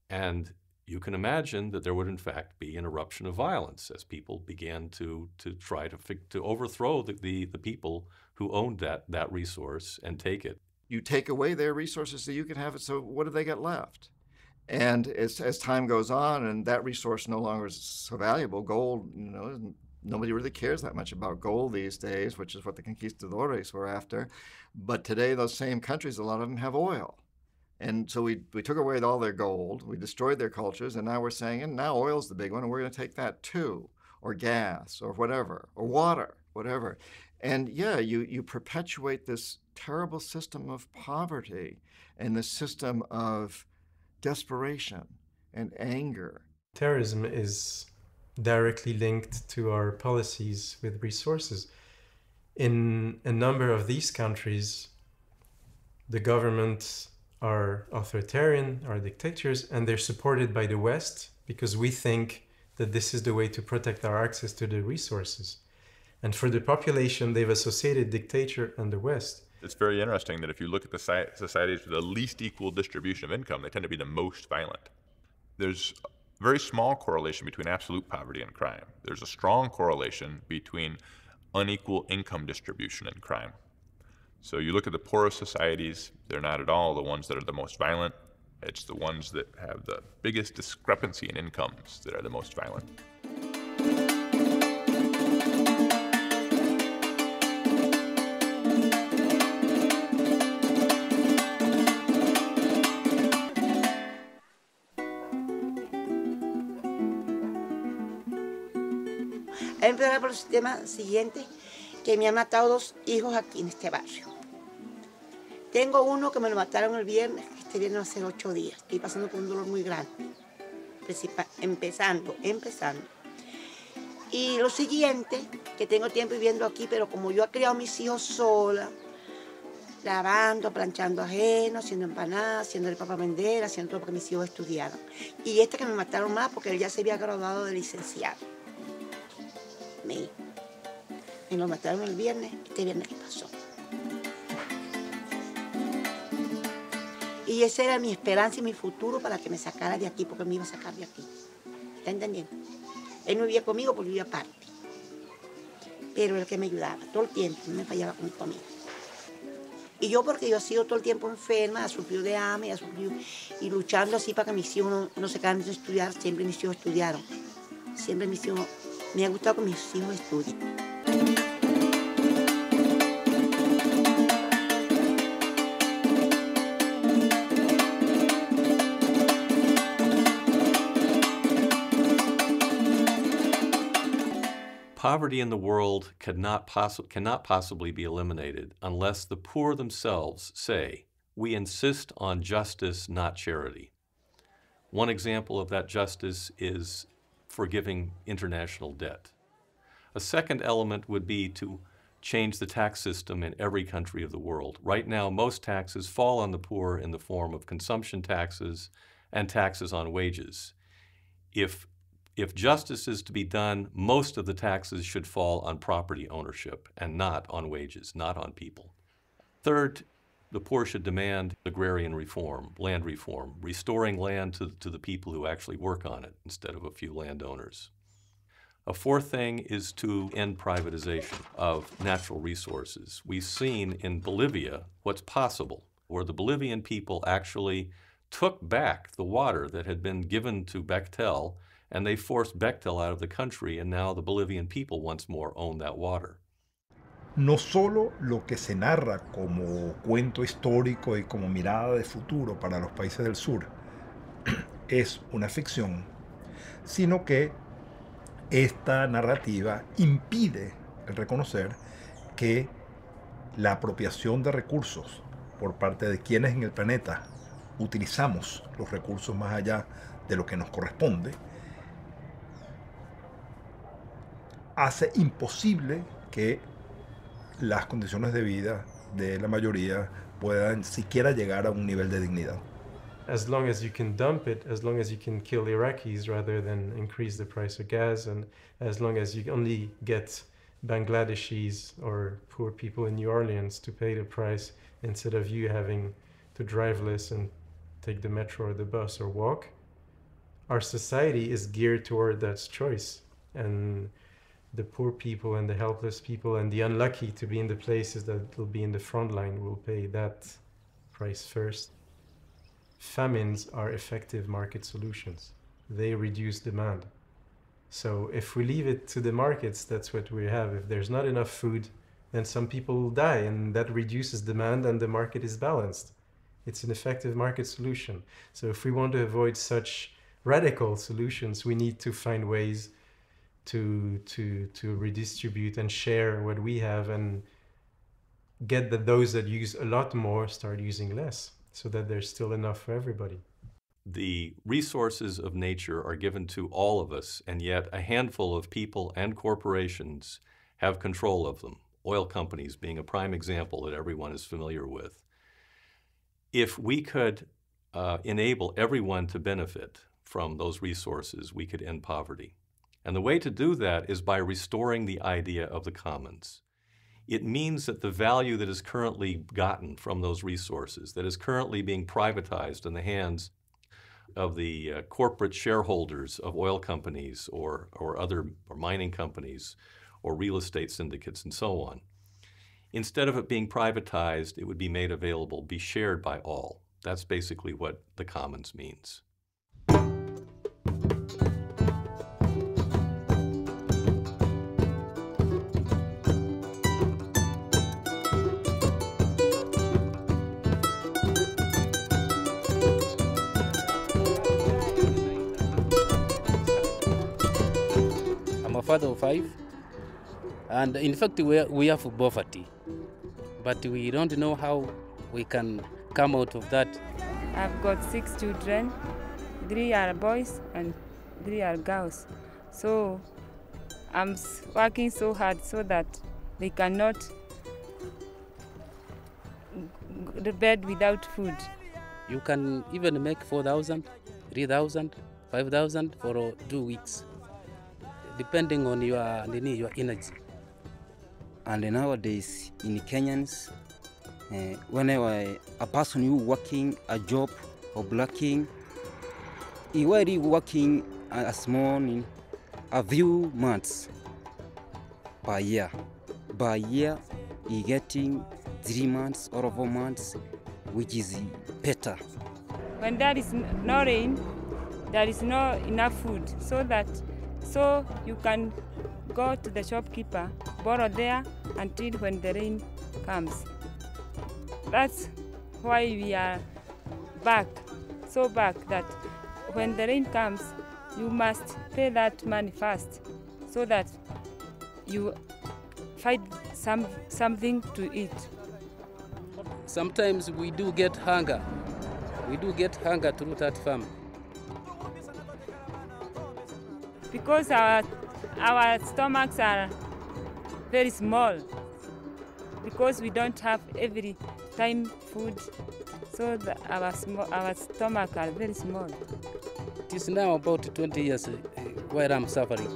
Speaker 4: And you can imagine that there would in fact be an eruption of violence as people began to try to overthrow the people who owned that resource and take it.
Speaker 7: You take away their resources so you can have it, so what do they get left? And as time goes on and that resource no longer is so valuable, gold, nobody really cares that much about gold these days, which is what the conquistadores were after. But today, those same countries, a lot of them have oil. And so we took away all their gold, we destroyed their cultures, and now we're saying, and now oil's the big one, and we're going to take that too, or gas, or whatever, or water, whatever. And yeah, you perpetuate this terrible system of poverty and the system of desperation and anger.
Speaker 12: Terrorism is directly linked to our policies with resources. In a number of these countries, the governments are authoritarian, are dictators, and they're supported by the West because we think that this is the way to protect our access to the resources. And for the population, they've associated dictator and the West.
Speaker 2: It's very interesting that if you look at the societies with the least equal distribution of income, they tend to be the most violent. There's a very small correlation between absolute poverty and crime. There's a strong correlation between unequal income distribution and crime. So you look at the poorest societies, they're not at all the ones that are the most violent. It's the ones that have the biggest discrepancy in incomes that are the most violent.
Speaker 15: Empezar por el tema siguiente, que me han matado 2 hijos aquí en este barrio. Tengo uno que me lo mataron el viernes, este viernes hace 8 días. Estoy pasando por un dolor muy grande, empezando. Y lo siguiente, que tengo tiempo viviendo aquí, pero como yo he criado a mis hijos sola, lavando, planchando ajeno, haciendo empanadas, haciendo papa vender, haciendo todo porque mis hijos estudiaran. Y este que me mataron más porque él ya se había graduado de licenciado. Me lo mataron el viernes, este viernes que pasó. Y esa era mi esperanza y mi futuro para que me sacara de aquí, porque me iba a sacar de aquí. ¿Está entendiendo? Él no vivía conmigo porque vivía aparte. Pero él que me ayudaba todo el tiempo, no me fallaba con mi familia. Y yo, porque yo he sido todo el tiempo enferma, he sufrido de hambre, y luchando así para que mis hijos no se cansen de estudiar, siempre mis hijos estudiaron. Siempre mis hijos, me ha gustado que mis hijos estudien.
Speaker 4: Poverty in the world cannot possibly be eliminated unless the poor themselves say, we insist on justice, not charity. One example of that justice is forgiving international debt. A second element would be to change the tax system in every country of the world. Right now, most taxes fall on the poor in the form of consumption taxes and taxes on wages. If justice is to be done, most of the taxes should fall on property ownership and not on wages, not on people. Third, the poor should demand agrarian reform, land reform, restoring land to the people who actually work on it instead of a few landowners. A fourth thing is to end privatization of natural resources. We've seen in Bolivia what's possible, where the Bolivian people actually took back the water that had been given to Bechtel, and they forced Bechtel out of the country, and now the Bolivian people once more own that water.
Speaker 19: No solo lo que se narra como cuento histórico y como mirada de futuro para los países del sur es una ficción, sino que esta narrativa impide el reconocer que la apropiación de recursos por parte de quienes en el planeta utilizamos los recursos más allá de lo que nos corresponde, hace imposible que las condiciones de vida de la mayoría puedan siquiera llegar a un nivel de dignidad.
Speaker 12: As long as you can dump it, as long as you can kill Iraqis rather than increase the price of gas, and as long as you only get Bangladeshis or poor people in New Orleans to pay the price instead of you having to drive less and take the metro or the bus or walk, our society is geared toward that choice. And the poor people and the helpless people and the unlucky to be in the places that will be in the front line will pay that price first. Famines are effective market solutions. They reduce demand. So if we leave it to the markets, that's what we have. If there's not enough food, then some people will die, and that reduces demand and the market is balanced. It's an effective market solution. So if we want to avoid such radical solutions, we need to find ways to redistribute and share what we have and get that those that use a lot more start using less so that there's still enough for everybody.
Speaker 4: The resources of nature are given to all of us, and yet a handful of people and corporations have control of them, oil companies being a prime example that everyone is familiar with. If we could enable everyone to benefit from those resources, we could end poverty. And the way to do that is by restoring the idea of the commons. It means that the value that is currently gotten from those resources, that is currently being privatized in the hands of the corporate shareholders of oil companies or mining companies or real estate syndicates and so on, instead of it being privatized, it would be made available, be shared by all. That's basically what the commons means.
Speaker 6: I'm a father of 5, and in fact we have poverty, but we don't know how we can come out of that.
Speaker 18: I've got 6 children, 3 are boys and 3 are girls. So I'm working so hard so that they cannot go to bed without food.
Speaker 6: You can even make 4,000, 3,000, 5,000 for 2 weeks, depending on your energy.
Speaker 20: And nowadays in Kenyans, whenever a person who working a job or blocking, he already working a small, a few months per year. Per year, he getting 3 months or 4 months, which is better.
Speaker 18: When there is no rain, there is no enough food, so you can go to the shopkeeper, borrow there until when the rain comes. That's why we are so back that when the rain comes, you must pay that money first so that you find something to eat.
Speaker 6: Sometimes we do get hunger. We do get hunger through that farm.
Speaker 18: Because our stomachs are very small, because we don't have every time food, so our stomach are very small.
Speaker 6: It is now about 20 years where I'm suffering.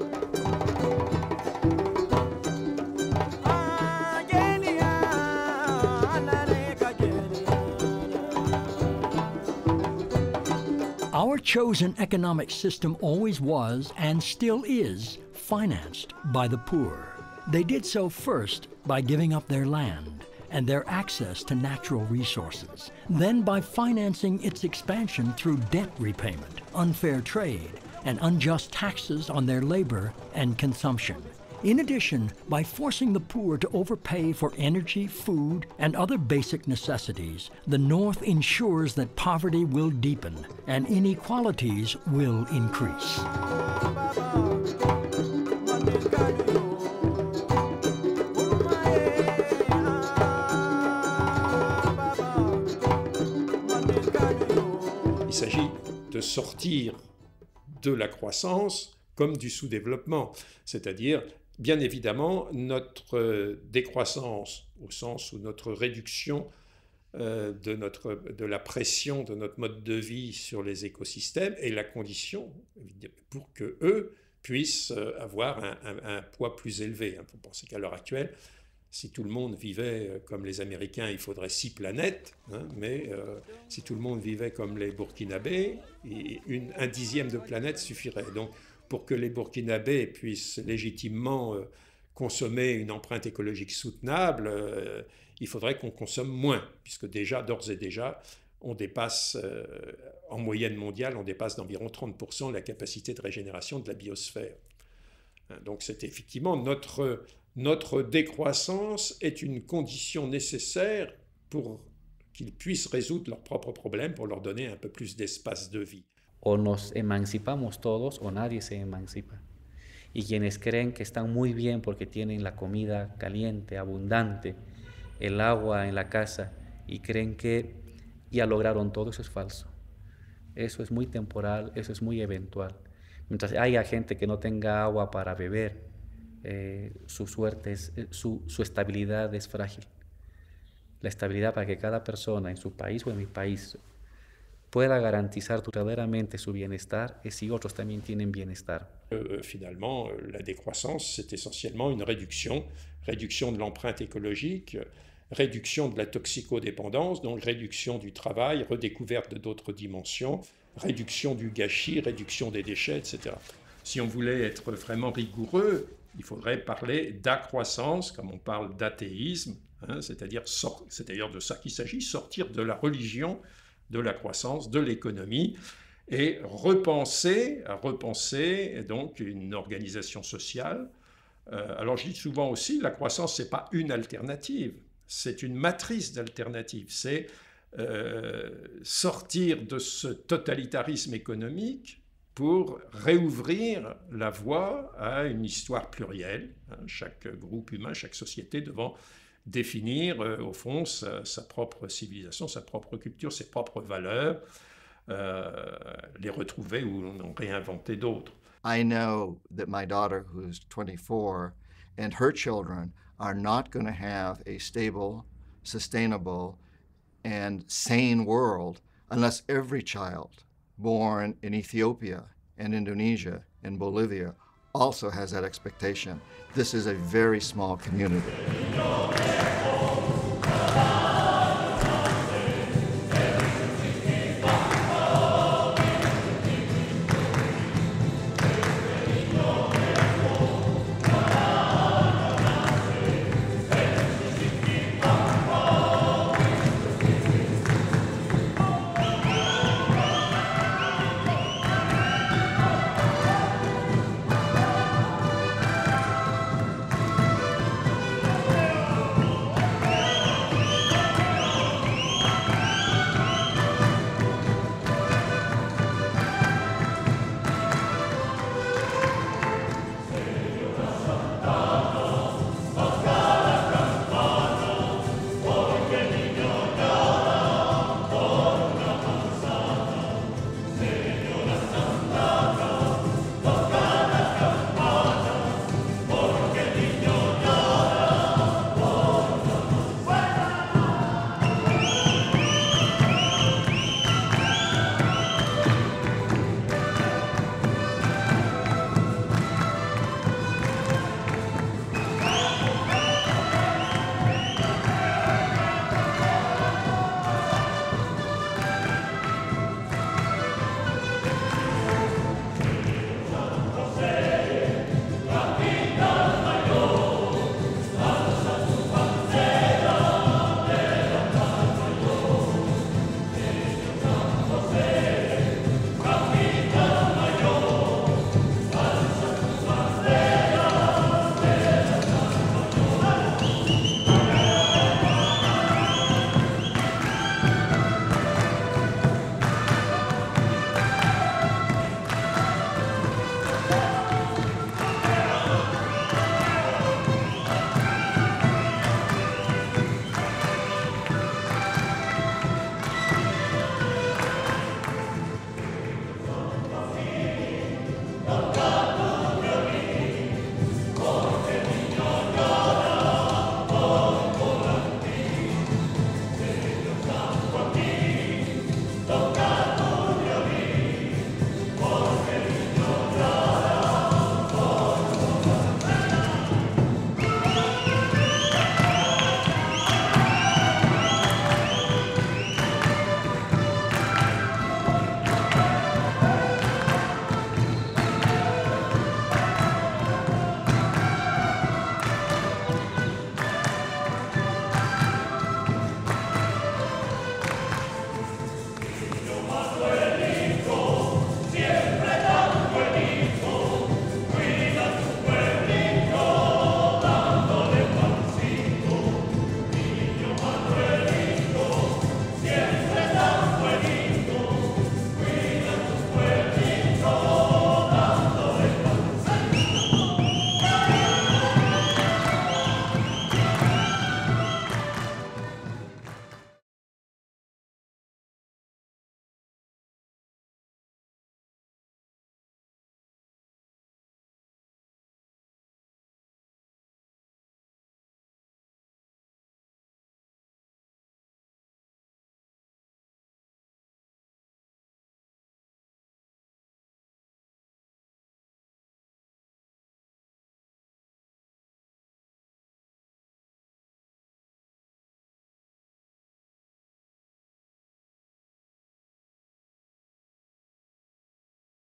Speaker 1: Our chosen economic system always was, and still is, financed by the poor. They did so first by giving up their land and their access to natural resources, then by financing its expansion through debt repayment, unfair trade, and unjust taxes on their labor and consumption. In addition, by forcing the poor to overpay for energy, food, and other basic necessities, the North ensures that poverty will deepen and inequalities will increase.
Speaker 21: Il s'agit de sortir de la croissance comme du sous-développement, c'est-à-dire, bien évidemment, notre décroissance, au sens où notre réduction de la pression de notre mode de vie sur les écosystèmes est la condition pour qu'eux puissent avoir un poids plus élevé. Vous pensez qu'à l'heure actuelle, si tout le monde vivait comme les Américains, il faudrait 6 planètes, mais si tout le monde vivait comme les Burkinabés, un dixième de planète suffirait. Donc, pour que les Burkinabés puissent légitimement consommer une empreinte écologique soutenable, il faudrait qu'on consomme moins, puisque d'ores et déjà, on dépasse, en moyenne mondiale, on dépasse d'environ 30% la capacité de régénération de la biosphère. Donc c'est effectivement notre décroissance est une condition nécessaire pour qu'ils puissent résoudre leurs propres problèmes, pour leur donner un peu plus d'espace de vie.
Speaker 25: O nos emancipamos todos o nadie se emancipa. Y quienes creen que están muy bien porque tienen la comida caliente, abundante, el agua en la casa, y creen que ya lograron todo, eso es falso. Eso es muy temporal, eso es muy eventual. Mientras haya gente que no tenga agua para beber, su suerte, su estabilidad es frágil. La estabilidad para que cada persona en su país o en mi país pueda garantizar verdaderamente su bienestar y si otros también tienen bienestar.
Speaker 21: Finalement, la décroissance, c'est essentiellement une réduction de l'empreinte écologique, réduction de la toxicodépendance, donc réduction du travail, redécouverte d'autres dimensions, réduction du gâchis, réduction des déchets, etc. Si on voulait être vraiment rigoureux, il faudrait parler d'accroissance, comme on parle d'athéisme, hein, c'est-à-dire de ça qu'il s'agit, sortir de la religion, de la croissance, de l'économie, et repenser donc une organisation sociale. Alors je dis souvent aussi, la croissance, ce n'est pas une alternative, c'est une matrice d'alternatives. C'est sortir de ce totalitarisme économique pour réouvrir la voie à une histoire plurielle, hein, chaque groupe humain, chaque société devant définir au fond sa propre civilisation, sa propre culture, ses propres valeurs, les retrouver ou en réinventer d'autres.
Speaker 7: I know that my daughter, who's 24, and her children are not going to have a stable, sustainable, and sane world unless every child born in Ethiopia and Indonesia and Bolivia also has that expectation. This is a very small community.